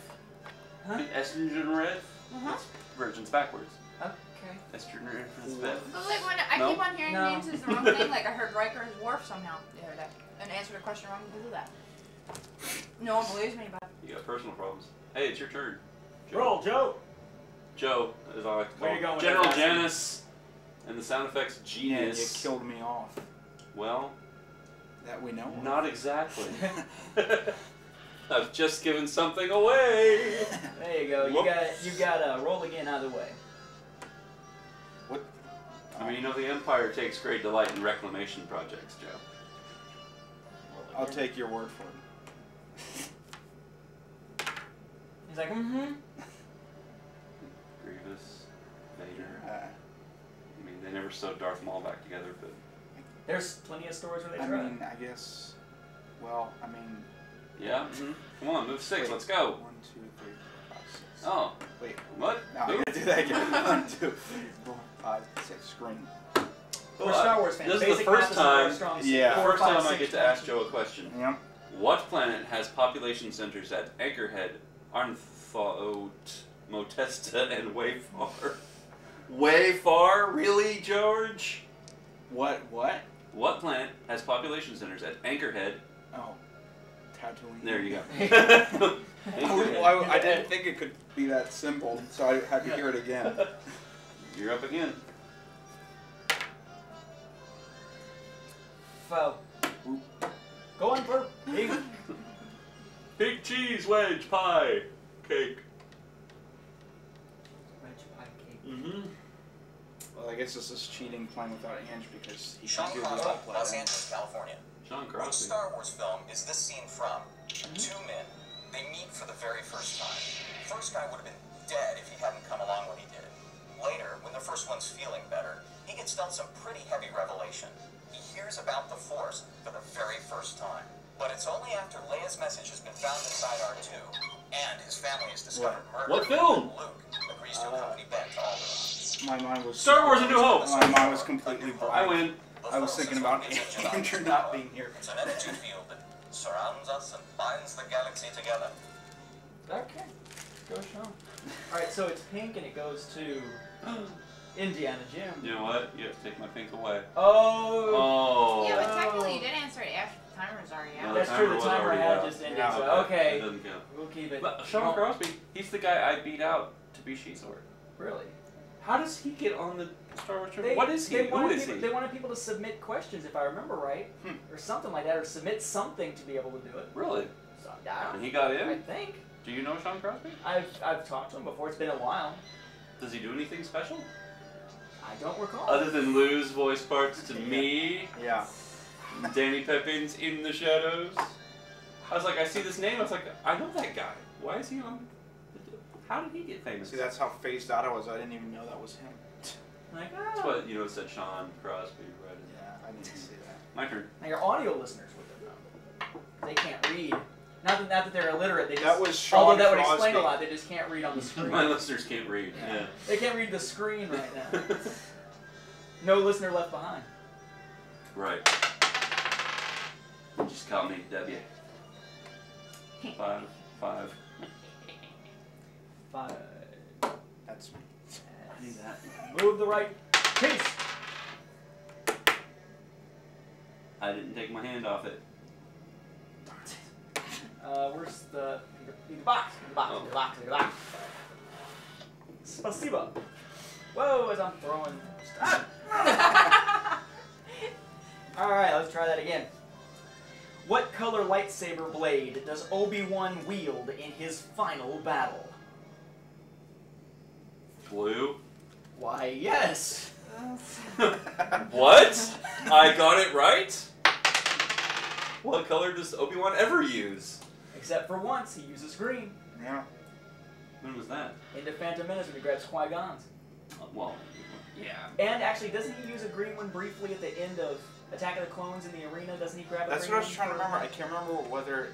Huh? Uh Estenrev. huh. It's virgins backwards. Okay. Estenrev. But like when I No. keep on hearing No. names is the wrong thing. Like I heard Riker's Wharf somehow the other day and answered a question wrong because of that. No one believes me, but You got personal problems. Hey, it's your turn. Joe. Roll, Joe. Joe, as I like to call Where you going him. with General that last name? Janus, and the sound effects Yeah, you genius. killed me off. Well, That we know of. not exactly. I've just given something away. There you go. You got roll again either way. What? I mean, you know, the Empire takes great delight in reclamation projects, Joe. Roll I'll again. take your word for it. He's like, mm-hmm. Grievous, Vader. Uh, I mean, they never sewed Darth Maul back together, but There's plenty of stories where they I try. mean, I guess. Well, I mean. yeah. Come on, move 6. Wait. Let's go. 1, 2, 3, 4, 5, 6. Thank you. 1, 2, 3, 4, 5, 6. Green. We're Star Wars fans. This is the Basic first math our time. strongest Yeah. suit. The 4, first 5, time I 6, get to 20. ask Joe a question. Yep. What planet has population centers at Anchorhead, Arnthot, Motesta, and Wayfar? Wayfar? Really, George? What? What planet has population centers at Anchorhead? Oh. Tatooine. There you go. I didn't think it could be that simple, so I had to hear it again. You're up again. Foe. Go on, Burp. Big cheese, wedge, pie, cake. Wedge pie cake. Mm-hmm. Well, I guess this is cheating playing without Ange because he Sean can do the Connery, play. Los Angeles, California. Sean Which Crosby. Star Wars film is this scene from? Two men. They meet for the very first time. The first guy would have been dead if he hadn't come along when he did. Later, when the first one's feeling better, he gets dealt some pretty heavy revelation. He hears about the Force for the very first time. But it's only after Leia's message has been found inside R2 and his family is discovered murdered. What film? Luke agrees to accompany Ben to Alderaan. My mind was Star Wars: A New Hope. My mind was completely I blank. win. I was thinking about Andrew not being here. It's an energy field that surrounds us and binds the galaxy together. Okay. Go, Sean. Alright, so it's pink and it goes to Indiana Jim. You know what? You have to take my pink away. Oh. Oh. Yeah, but technically you did answer it after the timer was already No, out. That's the true, timer the was timer already had out. just ended, Yeah, so It okay. doesn't count. We'll keep it. But Sean Crosby, he's the guy I beat out to be She-Sword. Really? How does he get on the Star Wars trivia? What is he? Who wanted is people, he? They wanted people to submit questions, if I remember right, or something like that, or submit something to be able to do it. Really? So, I And he got don't, I in? think. Do you know Sean Crosby? I've talked to him before. It's been a while. Does he do anything special? I don't recall. Other than lose voice parts to me, Yeah. Danny Pepin's In the Shadows. I was like, I see this name. I was like, I know that guy. Why is he on? How did he get famous? See, that's how phased out I was. I didn't even know that was him. Like, That's what it said. Sean Crosby, right? Yeah, I didn't see that. My turn. Now your audio listeners would have known. They can't read. Not that they're illiterate. They just, That was Sean although that would explain Crosby. a lot. They just can't read on the screen. My listeners can't read. Yeah. They can't read the screen right now. No listener left behind. Right. Just call me W. 5. 5. That's me. I knew that. Move the right piece. I didn't take my hand off it. Where's the box? The box. Oh. The box. The box. Spasiba. Whoa, as I'm throwing stuff. Alright, let's try that again. What color lightsaber blade does Obi-Wan wield in his final battle? Blue. Why, yes. What? I got it right? What color does Obi-Wan ever use? Except for once, he uses green. Yeah. When was that? Into Phantom Menace when he grabs Qui-Gon's. Well, yeah. And actually, doesn't he use a green one briefly at the end of Attack of the Clones in the arena? Doesn't he grab a That's green what I was one trying to for- remember. I can't remember whether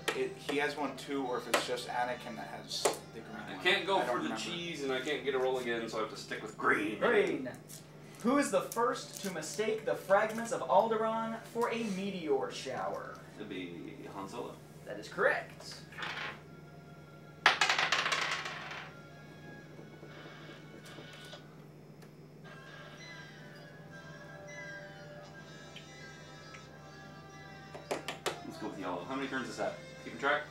he has one too or if it's just Anakin that has the green I one. can't go I don't for the remember. cheese and I can't get a roll again, so I have to stick with green. Green. Who is the first to mistake the fragments of Alderaan for a meteor shower? It'd be Han Solo. That is correct. Let's go with yellow. How many turns is that? Keeping track?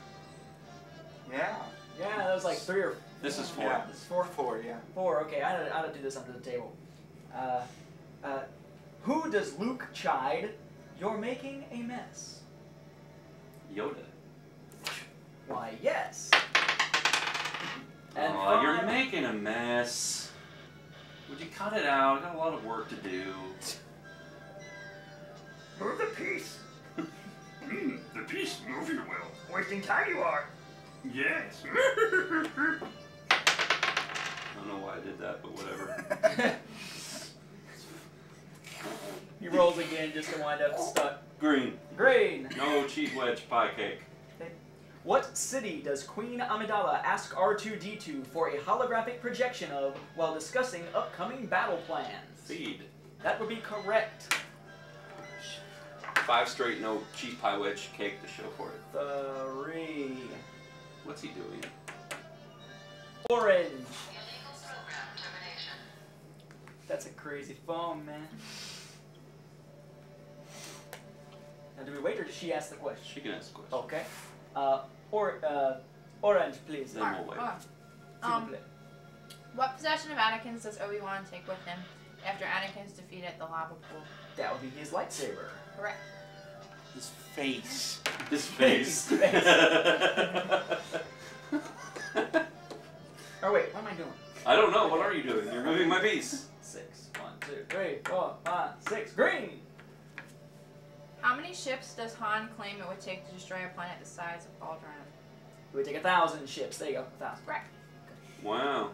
Yeah. Yeah, that was like 3 or... This is 4. Yeah. This is 4? 4, yeah. 4, okay. I ought to do this under the table. Who does Luke chide? You're making a mess. Yoda. Why, yes. And Aw, you're five- making a mess. Would you cut it out? I got a lot of work to do. Move the piece. The piece move you will. Wasting time you are. Yes. I don't know why I did that, but whatever. He rolls again just to wind up stuck. Green. Green. No cheese wedge pie cake. What city does Queen Amidala ask R2-D2 for a holographic projection of while discussing upcoming battle plans? Feed. That would be correct. 5 straight, no cheese pie wedge cake to show for it. 3. What's he doing? Orange. That's a crazy phone, man. Now, do we wait or does she ask the question? She can ask a question. Okay. Orange, please. Then we'll wait. Hold on. What possession of Anakin's does Obi-Wan take with him after Anakin's defeated the lava pool? That would be his lightsaber. Correct. His face. His face. Oh wait, what am I doing? I don't know. What are you doing? You're moving my piece. 6. 1, 2, 3, 4, 5, 6. Green. How many ships does Han claim it would take to destroy a planet the size of Alderaan? It would take 1,000 ships. There you go. 1,000. Correct. Wow.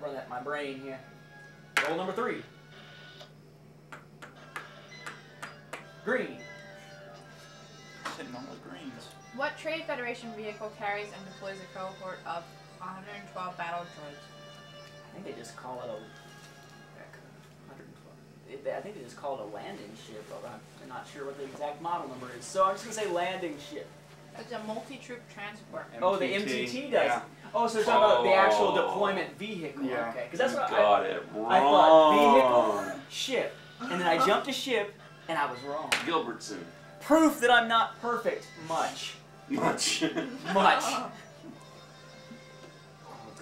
Run that in my brain here. Roll number 3. Green. Sitting on those greens. What Trade Federation vehicle carries and deploys a cohort of 112 battle droids? I think they just call it a 112. I think they just call it a landing ship, but I'm not sure what the exact model number is. So I'm just gonna say landing ship. It's a multi-troop transport. Oh, the MTT does. Yeah. Oh, so it's talking about the actual deployment vehicle. Yeah. Okay, because that's You what got it wrong. I thought vehicle, ship, and then I jumped to ship, and I was wrong. Gilbertson. Proof that I'm not perfect. Much. Much. Much.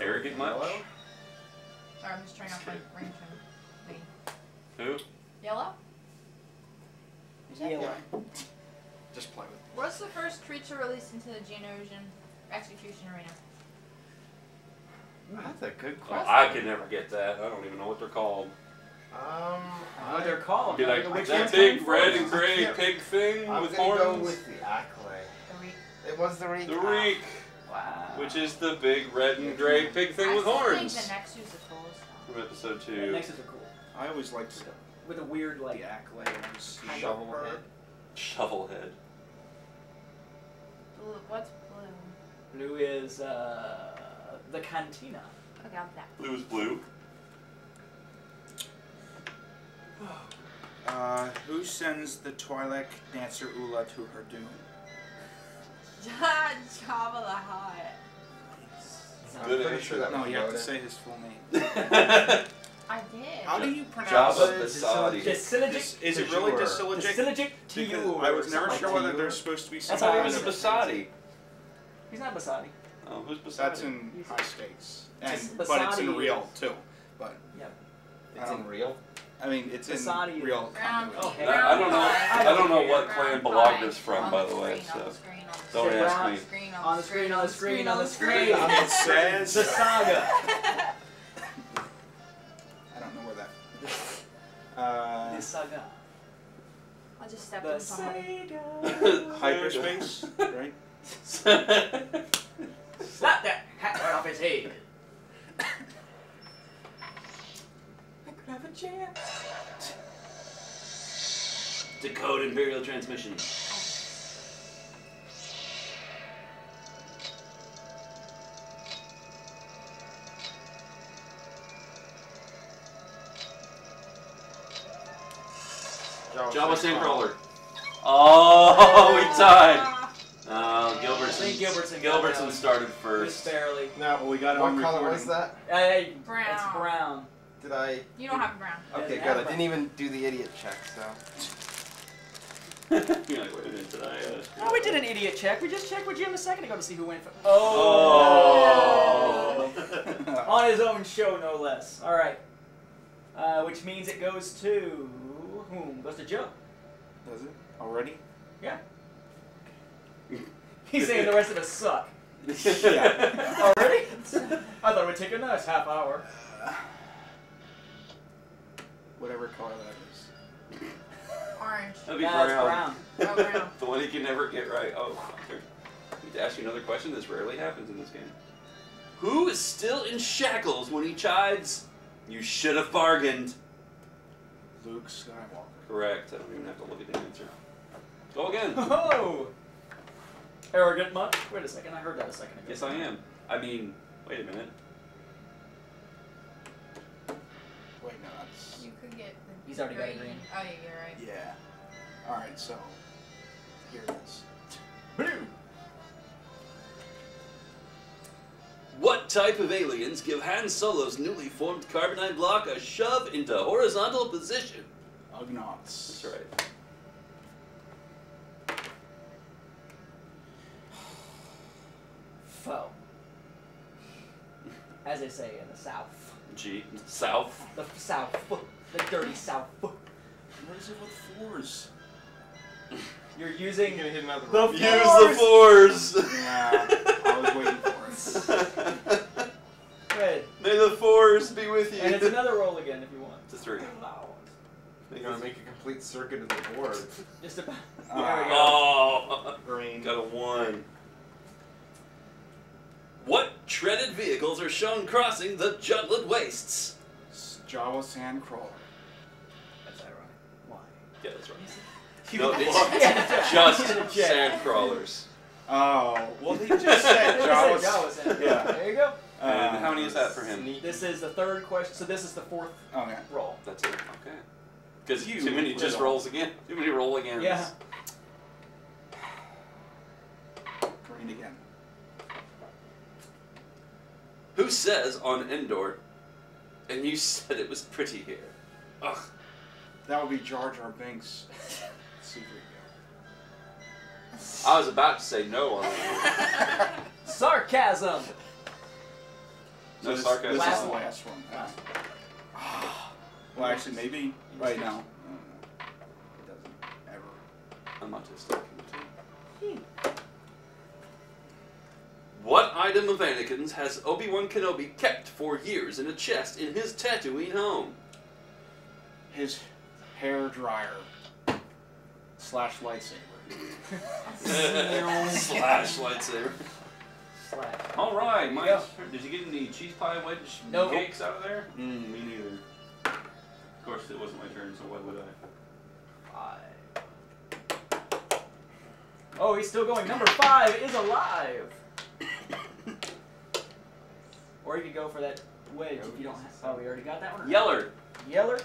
Arrogant much? Sorry, I'm just turning off my ring trim. Who? Yellow? Yellow. Just play with it. What's the first creature released into the Geonosian execution arena? That's a good Oh, question. I could never get that. I don't even know what they're called. What they're called. Be like, Which that one's big coming red first? and gray Yeah. pig thing I'm with gonna horns? go with the Acklay. The Reek. It was the Reek. The Reek, Wow. which is the big red and gray pig thing with I horns. think the Nexus is the coolest. From episode Yeah, 2. Nexus are cool. I always liked With a weird, the like, accolade ones. Kind of Shovel bird. head. Shovelhead. Blue. What's blue? Blue is, the Cantina. I got that. Blue is blue. Who sends the Twi'lek dancer Ula to her doom? Jabba the Hutt. I'm Good pretty answer. sure that No, was you have to Yoda. say his full name. I did. How do you pronounce Jabba it? the Saudi. Dissyllagic. Is it really Jabba. dissyllagic? Dissyllagic to Because you. I was never something sure like whether that. there's supposed to be That's some how Who it is kind a of... Basadi? He's not Basadi. Oh, who's Basadi? That's in high stakes. And, Just but it's in Basadi real, is- too. But, It's in real. I mean, it's in Basadi is- real Brown. continuity. Okay. I don't know. I don't know what clan Brown Balog pie is from, on by the the way. screen, on So the screen, on the don't Say ask brown. me. screen, On the screen, on the screen, on the screen. It says... The saga. I don't know where that... The saga. I'll just step The in somebody. saga. hyperspace, right? Slap that hat right off his head. I could have a chance. Decode Imperial transmission. Jabba Sandcrawler. Oh, we tied. think Gilbertson. Gilbertson got that Gilbertson one. started Just first. barely. No, well, we got it What on color recording. was that? Hey, Brown. it's brown. Did I? You don't have a brown. Okay, Yeah, good. I but- didn't even do the idiot check, so. You're like, wait a minute, did I? Oh, we did an idiot check. We just checked with Jim a second ago to see who went. Oh. On his own show, no less. All right. Which means it goes to whom? Goes to Joe. Does it? Already? Yeah. He's saying the rest of us suck. Yeah. Already? I thought it would take a nice half hour. Whatever color that is. Orange. That'd be Yeah, it's brown. Oh, brown. The one he can never get right. Oh, here. I need to ask you another question. This rarely happens in this game. Who is still in shackles when he chides? You should have bargained. Luke Skywalker. Correct. I don't even have to look at the answer. Go again. Oh! arrogant much? Wait a second, I heard that a second ago. Yes, I am. I mean, wait a minute. Wait, no, that's... You could get the He's already got a green. Oh, yeah, you're right. Yeah. Alright, so... Here it is. Blue! What type of aliens give Han Solo's newly formed carbonite block a shove into horizontal position? Ugnaughts. That's right. Foe. As they say in the South. G. South. The South. The dirty South. What is it with fours? You're using You're gonna hit another the roll. Use the fours! Yeah, I was waiting for it. Good. May the fours be with you. And it's another roll again if you want. It's a 3. You're gonna make a complete circuit of the board. Just about. Ah. There we go. Oh! Green. Got a 1. What treaded vehicles are shown crossing the Jutland Wastes? Jawa Sandcrawler. That's ironic. Why? Yeah, that's right. You No, did it's just sand crawlers. Oh, well, he just said Jawa. Yeah. There you go. And how many is that for him? This is the third question, so this is the fourth Okay. roll. That's it. Okay. Because You too many just little- rolls again. Too many roll again. Yeah. Green again. Who says on Endor, and you said it was pretty here? Ugh. That would be Jar Jar Binks. Secret. I was about to say no on that. Sarcasm. No this, sarcasm. This is Last the one. last one. Well, actually, maybe right now. It doesn't ever. I'm not just talking to you. What item of Anakin's has Obi-Wan Kenobi kept for years in a chest in his Tatooine home? His hair dryer slash lightsaber. Slash lightsaber. Slash. All right, Mike. Yeah. Did you get any cheese pie wedge Nope. cakes out of there? Me neither. Of course, it wasn't my turn, so why would I? 5. Oh, he's still going. Number 5 is alive. Or you could go for that wedge if you don't have. Oh, we already got that one? Yeller. Yeller.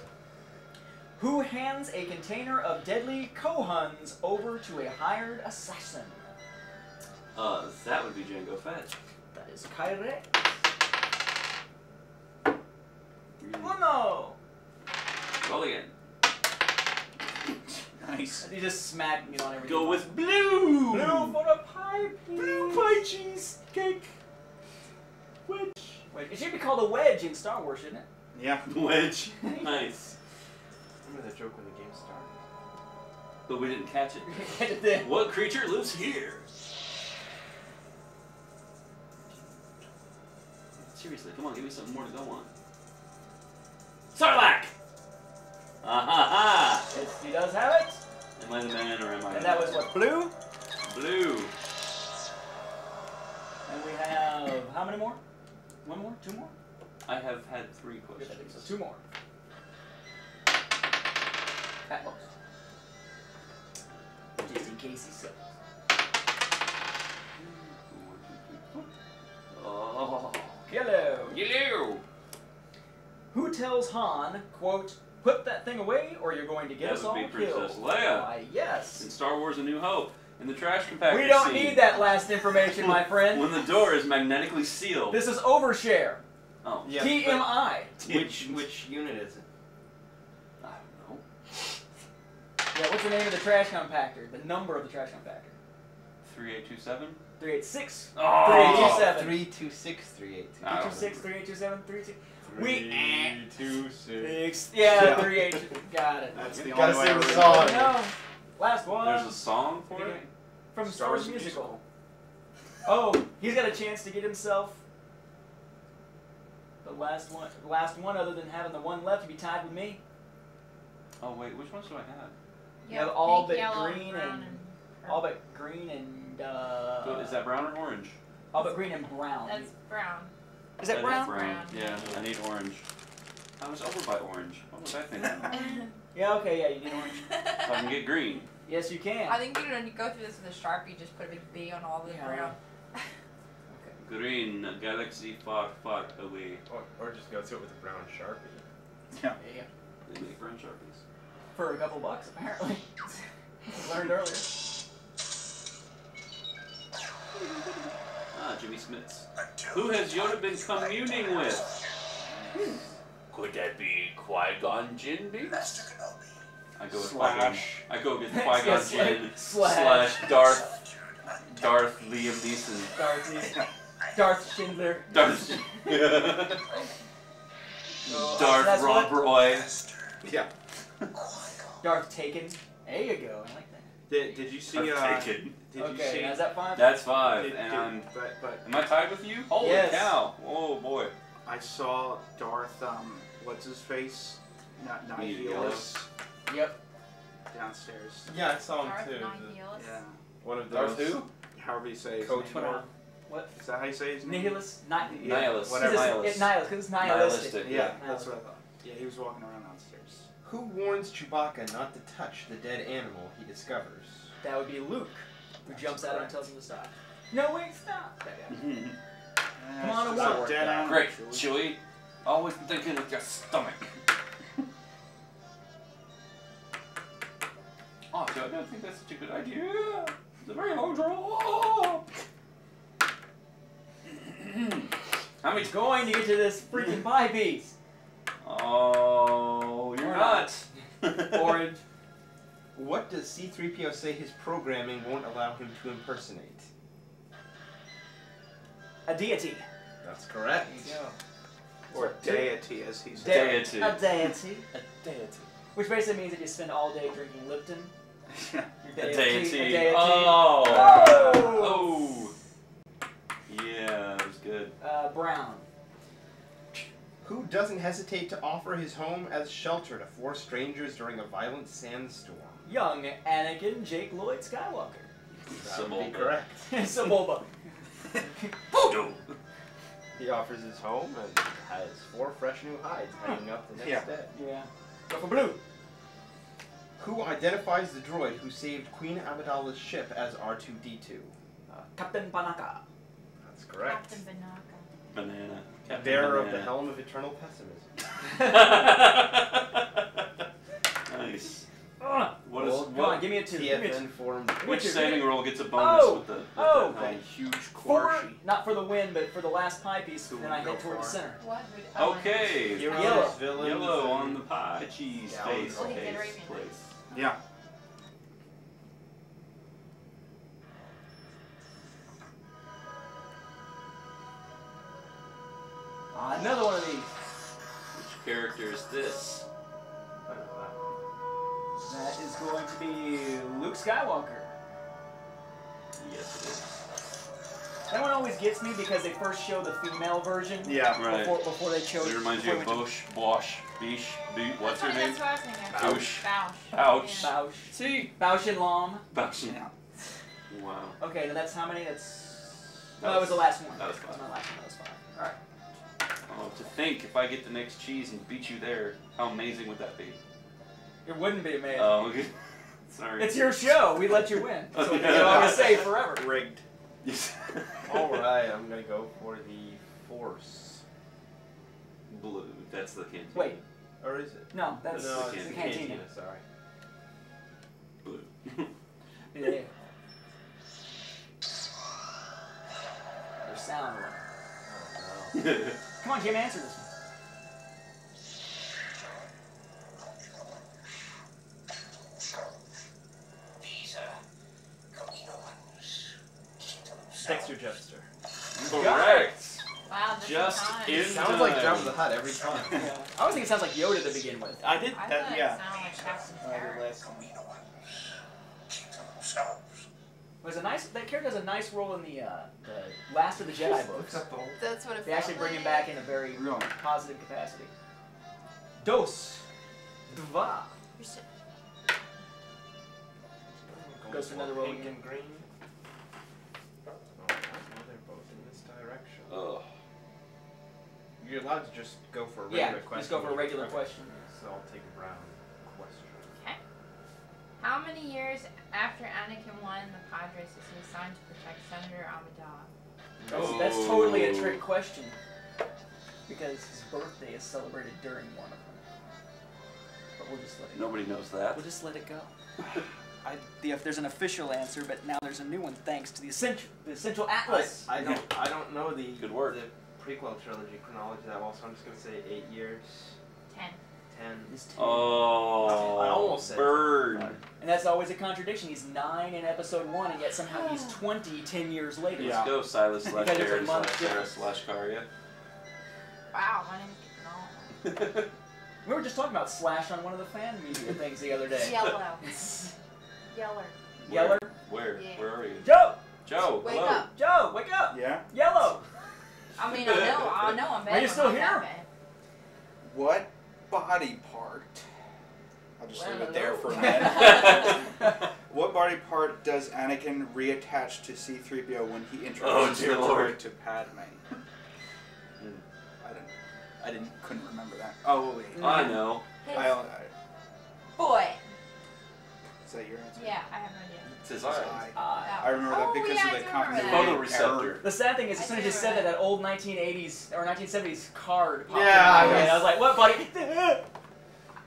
Who hands a container of deadly Kohuns over to a hired assassin? That would be Jango Fett. That is correct. Oh no! Roll again. Nice. He just smacked me on everything. Go with blue. blue for a pie, please. Blue pie cheese cake. Wedge. Wait, it should be called a wedge in Star Wars, shouldn't it? Yeah. Wedge. Nice. Remember that joke when the game started? But we didn't catch it. Get it then. What creature lives here? Seriously, come on, give me something more to go on. Sarlacc! Ah-ha-ha! Yes, he does have it. Am I the man or am I And that was what, blue? Blue. And we have, how many more? One more? 2 more? I have had 3 So questions. 2 more. At most. Just in case he says. Oh. Yellow. Yellow! Who tells Han, quote, put that thing away or you're going to get That us would all be killed? Princess Leia. Why, yes. In Star Wars A New Hope. In the trash compactor We don't scene, need that last information, my friend. when the door is magnetically sealed. This is overshare. Oh. Yeah, TMI. Which unit is it? I don't know. Yeah, what's the name of the trash compactor? The number of the trash compactor? 3827? 386. Oh! 387. 326 382. I don't 326, 3827, 386. 326. Yeah, 38. Got it. That's the Gotta only way I sing the remember. song. No. Last one. There's a song for it? From Star Star Wars Wars musical. Oh, he's got a chance to get himself the last one other than having the one left to be tied with me. Oh, wait, which ones do I have? You have all pink, but yellow, green brown, and all but green and Is that brown or orange? all but green and brown. That's brown. Is that That brown? Brown. Yeah, I need orange. I was over by orange. What was I thinking? Yeah, okay, yeah, you need orange. So I can get green. Yes, you can. I think when you go through this with a Sharpie, just put a big B on all the ground. Green, a galaxy far, far away. Or just go through it with a brown Sharpie. Yeah. Yeah. They make brown Sharpies. For a couple bucks, apparently. Learned earlier. Ah, Jimmy Smits. Who has Yoda been communing with? Could that be Qui-Gon Jinn, maybe? I go with Qui-Gon. I go with Qui-Gon Jinn slash Darth Liam Neeson. Darth Schindler. Darth Rob Roy. Yeah. Darth Taken. There you go. I like that. Did you see? Taken. Did you Okay, see? now is that 5? That's 5, and But am I tied with you? Holy Yes. cow! Oh boy. I saw Darth, what's his face? Not Nihilus Yep. downstairs. Yeah, I saw him Darth too. Nihilus. Yeah. One of Darth those. who? However you say his Coach name. Moore. What? Is that how you say his name? Nihilus? Nihilus. Whatever. Nihilus. Nihilus, because it's nihilistic. Nihilistic. Yeah, Yeah. that's what I thought. Yeah, he was walking around downstairs. Who warns Chewbacca not to touch the dead animal he discovers? That would be Luke, who jumps out and tells him to stop. No, wait, stop. That guy. Come on, it's a just war. a dead animal, Great, Chewie. Chewie. Always thinking with your stomach. Oh, Joe, I don't think that's such a good idea. It's a very long draw. How many? Going to get to this freaking pie piece. Oh, you're not. Orange. What does C-3PO say his programming won't allow him to impersonate? A deity. That's correct. There you go. Or deity, as he said. Deity. A deity. A deity. Which basically means that you spend all day drinking Lipton. Yeah. Your A deity. Oh! Oh. Yeah, that was good. Brown. Who doesn't hesitate to offer his home as shelter to 4 strangers during a violent sandstorm? Young Anakin Jake Lloyd Skywalker. That would be Sebulba. correct. Sebulba. Voodoo. He offers his home and has 4 fresh new hides hanging up the next Yeah. day. Yeah. Go for blue. Who identifies the droid who saved Queen Amidala's ship as R2-D2? Captain Panaka. That's correct. Captain Banaka. Banana. Bearer of the Banana. helm of eternal pessimism. Nice. Come What is on, what? give me a 2. Give me a 2. TFN formed. Which Give me saving two. roll gets a bonus Oh! with the Oh! that That helm? huge 4, Quashi. not for the win, but for the last pie piece, Who then I would head go toward the far? center. What would Okay. Heroes, Yellow. villains, Yellow on and the pie cheese Down face the road. face place. Yeah. Another one of these. Which character is this? I know That is going to be Luke Skywalker. Yes, it is. That one always gets me because they first show the female version Yeah. Right. before they chose. It reminds you of before they Bosch, Bosch, Beesh, what's her name? That's what I was thinking. Bouch. Bouch. Ouch. Yeah. Bausch. See? Bausch and Lom. Bouch. Yeah. Wow. Okay, then that's how many? That's. That No, that was the last one. that was That fine. was my last one. That was 5. Alright. Oh, to think if I get the next cheese and beat you there, how amazing would that be? It wouldn't be amazing. Oh, okay. Sorry. It's your show. We let you win. So Okay. you know what I'm gonna say forever. Rigged. Yes. Alright, I'm gonna go for the Force. Blue. That's the canteen. Wait. Or is it? No, that's no, the it's the cantina. cantina, sorry. Blue. Yeah. Your sound one. Oh, no. Come on, Jim, answer this one. These Camino ones keep to themselves. Dexter Jester. Correct. Wow, this Just is time. in Sounds like Jabba the Hutt every time. Yeah. I always think it sounds like Yoda to begin with. I did I that, thought yeah. it sounded like Captain I did Carrot. last one. Camino ones keep to themselves. There's a nice. That character has a nice role in the Last of the Jedi books. That's what it They felt actually bring him like. back in a very Really? positive capacity. Dos. Dva. You're so- Goes for another roll Pink again. and green. Oh, they're both in this direction. Ugh. You're allowed to just go for a Yeah, regular question. just go for a regular Okay. question. So I'll take a brown question. Okay. How many years after Anakin won the pod race is he assigned to protect Senator Amidala? That's totally a trick question. Because his birthday is celebrated during one of them. But we'll just let it go. Nobody knows that. We'll just let it go. There's an official answer, but now there's a new one thanks to the Essential Atlas. I don't know the Good work. the prequel trilogy chronology that well, so I'm just gonna say 8 years. 10. 10. It's 10. Oh, I almost said bird. And that's always a contradiction. He's 9 in episode 1, and yet somehow he's 20 10 years later. Yeah. Let's go, Silas slash Because it's a Darren month slash Sarah difference. slash Karya. Wow, my name's getting all. We were just talking about Slash on one of the fan media things the other day. Yellow. Yeller. Yeller? Where? Yeah. Where are you? Joe! Joe, Wake hello. up. Joe, wake up! Yeah? Yellow! I mean, I know I'm bad. Are you still here? What body part? I'll just leave it there for a minute. minute. What body part does Anakin reattach to C-3PO when he introduces dear her Lord. to Padme? Couldn't remember that. Oh wait. I know. Boy. Is that your answer? Yeah, I have no idea. It's his It's eyes. I remember that Oh, because yeah, of I the do remember continuity that. Photoreceptor. The sad thing is, as soon as you said that old 1980s or 1970s card popped Yeah, in my head. I was like, what, buddy?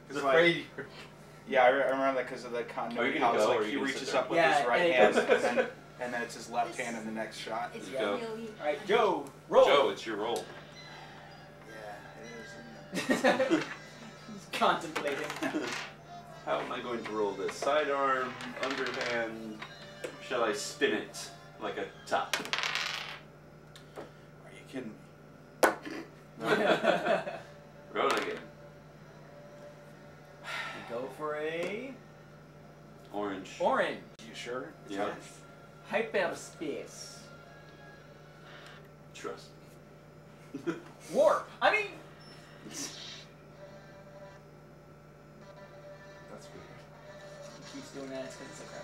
It's like, yeah, I remember that because of the continuity. gonna How it's go, or like are he you gonna reaches sit there? up with Yeah, his right and it hand, goes- and then it's his left hand in the next shot. It's Go. really. Alright, Joe, roll. Joe, it's your role. Yeah, it is. He's contemplating. How am I going to roll this? Sidearm, underhand. Shall I spin it like a top? Are you kidding me? Roll again. Go for a Orange. orange. You sure? Yeah. Hyperspace. Trust. Warp. I mean, That's weird. he keeps doing that. It's because it's a crap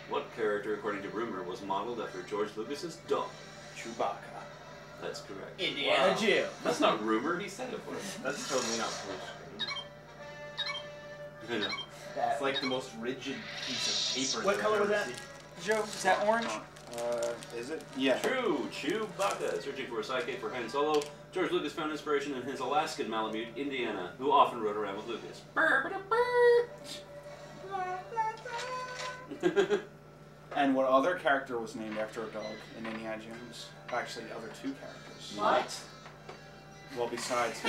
every What character, according to rumor, was modeled after George Lucas's dog? Chewbacca. That's correct. time. Indiana Jim. That's not rumor. He said it for us. That's totally not full screen. You know. It's like the most rigid piece of paper. What that color I've was ever that? seen. Joe, is that orange? Is it? Yeah. True. Chewbacca. Searching for a sidekick for Han Solo, George Lucas found inspiration in his Alaskan Malamute, Indiana, who often rode around with Lucas. And what other character was named after a dog in Indiana Jones? Actually, other two characters. What? Well, besides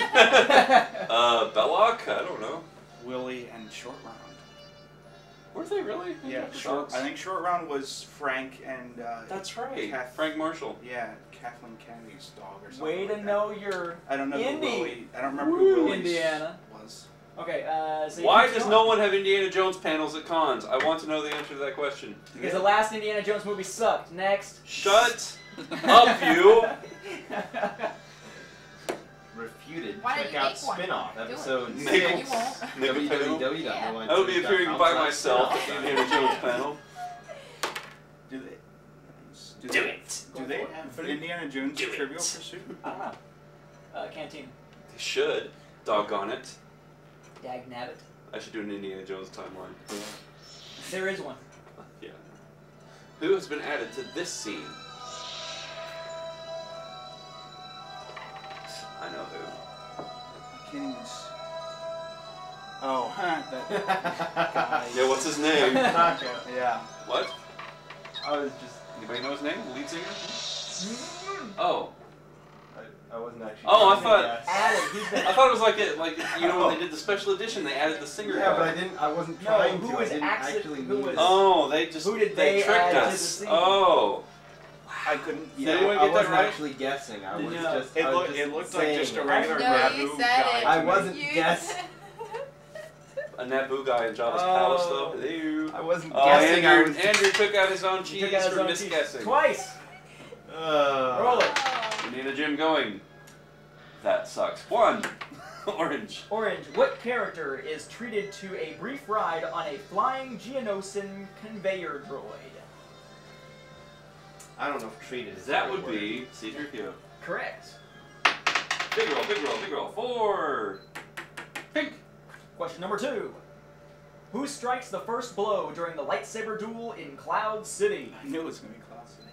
Belloc? I don't know. Willie and Short Round. Were they really? Yeah, Short. I think Short Round was Frank and. That's right. Frank Marshall. Yeah, Kathleen Kennedy's dog or something. Way like to that. know your I don't know Indy. who Willie. I don't remember who Willie's Indiana. was. Okay, so Why keep does going. no one have Indiana Jones panels at cons? I want to know the answer to that question. Because the last Indiana Jones movie sucked. Next. Shut up, you! Refuted. Why don't Check you out make one? Spin-off Do it. episode You 6. won't. Make a panel. Yeah. I will be appearing by myself at the Indiana Jones panel. Do they? Do it. Do they have Indiana Jones Do it. Trivial Pursuit? I don't know. Canteen. They should. Doggone it. Dag nabbit. I should do an Indiana Jones timeline. There is one. Yeah. Who has been added to this scene? I know who. Kings. Oh, that guy. Yeah, what's his name? Yeah. What? I was just. Anybody know his name? The lead singer? Oh. I wasn't actually. Oh, I trying to thought- guess. Added. He's been. I thought it was like you know when they did the special edition, they added the singer. Yeah, but guy. I didn't. I wasn't No, trying who to. was I didn't actually- actually who mean was- it. Oh, they just Who did they tricked add to the us. scene? Oh. I couldn't. Did Yeah. anyone I get that wasn't right? actually guessing. I was No. just. It, I was looked. just It looked like saying just a it. regular No, Naboo you said guy. it. I to me. wasn't You guessing. A Naboo guy in Jabba's Oh. palace, though. Ew. I wasn't Oh, guessing. I Andrew, was. Andrew took out his own He cheese took out his for own cheese. misguessing. Twice. Roll it. Indiana Jim going. That sucks. 1. Orange. Orange. What character is treated to a brief ride on a flying Geonosian conveyor droid? I don't know if treated is That the would right word. be C-3PO. Correct. Big roll, big roll, big roll. 4. Pink. Question number 2. Who strikes the first blow during the lightsaber duel in Cloud City? I knew it was going to be Cloud City.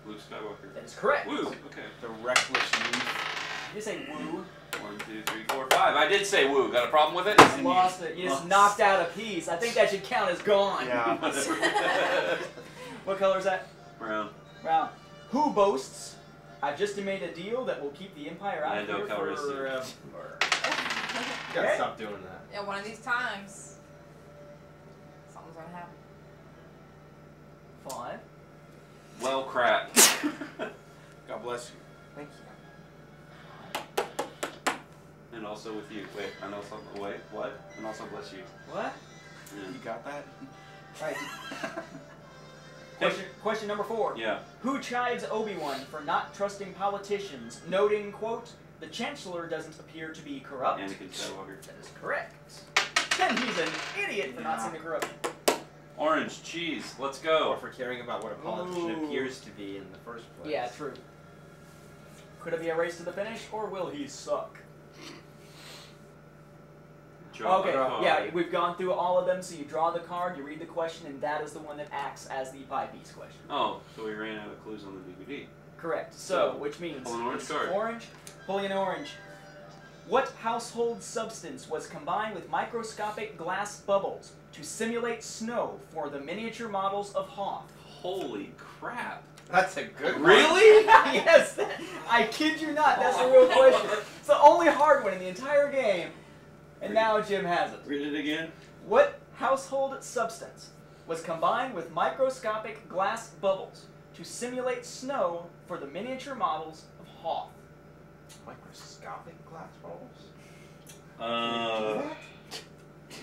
Luke Skywalker. That is correct. Woo! Okay. The reckless youth. You say woo. 1, 2, 3, 4, 5. I did say woo. Got a problem with it? You lost it. You just knocked out a piece. I think that should count as gone. Yeah. What color is that? Brown. Brown. Who boasts, I've just made a deal that will keep the Empire out of Lando here Calrissian. You gotta stop doing that. Yeah, one of these times, something's gonna happen. 5. Well, crap. God bless you. Thank you. And also with you. Wait, and also, wait, what? And also bless you. What? Yeah. You got that? Right. Question number 4. Yeah. Who chides Obi-Wan for not trusting politicians, noting, quote, the Chancellor doesn't appear to be corrupt? Anakin Skywalker. That is correct. And he's an idiot for not seeing the corruption. Orange, cheese, let's Or go. for caring about what a politician Ooh. appears to be in the first place. Yeah, true. Could it be a race to the finish, or will he suck? Draw Okay, a card. yeah, we've gone through all of them, so you draw the card, you read the question, and that is the one that acts as the pie-piece question. Oh, so we ran out of clues on the DVD. Correct. So, So, which means pull an orange it's card. Orange, pulling an orange. What household substance was combined with microscopic glass bubbles to simulate snow for the miniature models of Hoth? Holy crap. That's a good one. Really? Yes, I kid you not, that's a real question. It's the only hard one in the entire game, and now Jim has it. Read it again. What household substance was combined with microscopic glass bubbles to simulate snow for the miniature models of Hoth? Microscopic glass balls.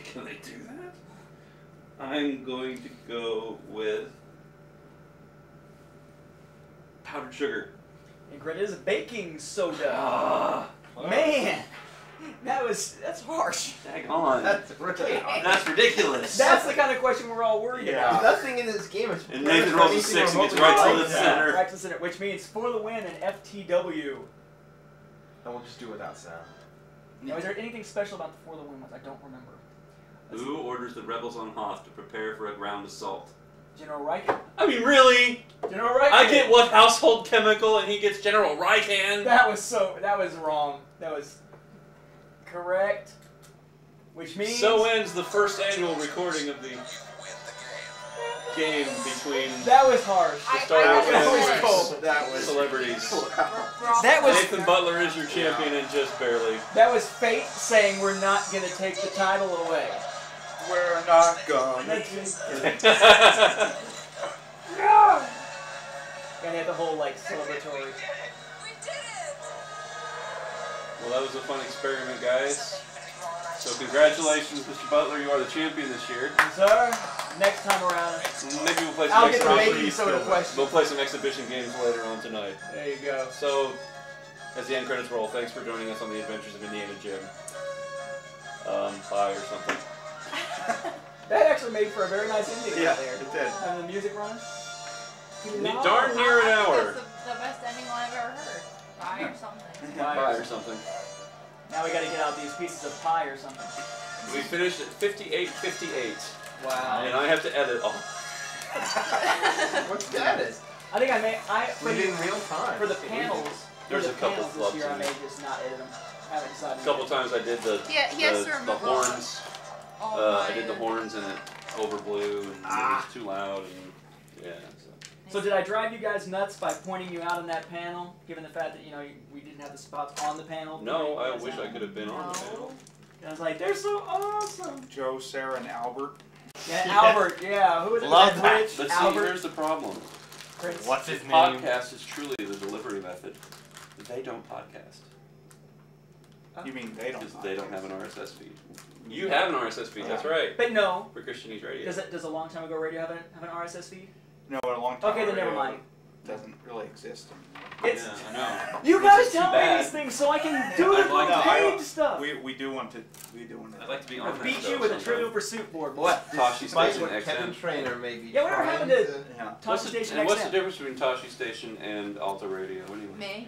Can they do that? I'm going to go with powdered sugar. Ingrid is baking soda. Ah, Man, that's harsh. dang on. That's really hard. That's ridiculous. That's the kind of question we're all worried about. Nothing in this game is. And Nathan rolls a 6 and gets right to the center. Right to the center, which means for the win an FTW. And we'll just do it without sound. Now, is there anything special about the for the win ones? I don't remember. Who orders the rebels on Hoth to prepare for a ground assault? General Riken. I mean, really? General Riken. I get what household chemical, and he gets General Riken. That was wrong. That was correct. Which means So ends the first annual recording of the game between that was harsh. the Star Wars that was fans cold. and That was. celebrities. That was Nathan Butler is your champion, and just barely. that was fate saying we're not gonna take the title away. We're not gonna. That's just and they had the whole like celebratory. Well, that was a fun experiment, guys. So congratulations, Mr. Butler. You are the champion this year. Sir, next time around, Maybe we'll play some I'll get the baking exhibition. soda question. We'll play some exhibition games later on tonight. There you go. So, as the end credits roll, thanks for joining us on the Adventures of Indiana Jim. Pie or something. That actually made for a very nice ending Yeah, out there. it did. Having the music run. Darn near an I think hour. that's the best ending I've ever heard. Pie or something. Pie or something. Now we gotta get out these pieces of pie or something. We finished at 58:58, Wow. and I have to edit all. What's that? Is? I think for We did the, in real time. for the panels. There's for a the couple panels flubs this year, I in may there. just not edit them. I haven't decided. A couple times I did the He has to the remove all horns. Oh, I did the horns and it overblew and it was too loud and yeah. So did I drive you guys nuts by pointing you out on that panel, given the fact that we didn't have the spots on the panel? No, I wish I could have been on the panel. I was like, they're so awesome. Joe, Sarah, and Albert. Yeah, Albert. Yeah, who was it? Love that. Rich, But see, Albert. here's the problem. Prince. What's If his name? podcast is truly the delivery method, they don't podcast. You mean they don't? Because they don't have an RSS feed. You have an RSS feed, that's right. But no. For Christianese Radio. Does a long time ago radio have an RSS feed? No, a long time. Okay, then never ago, mind. Doesn't really exist. It's Yeah, I know. you Which gotta is too tell me bad. these things so I can do I'd the like to- page stuff. We do want to. I'd like to be I'll on that beat show you with a sometime. Trivial Pursuit board. What? Toshi Despite Station what Kevin XM. Trainer may be Yeah, we're trying having to- Yeah. Toshi Station And what's the XM. difference between Toshi Station and Alta Radio anyway? Me?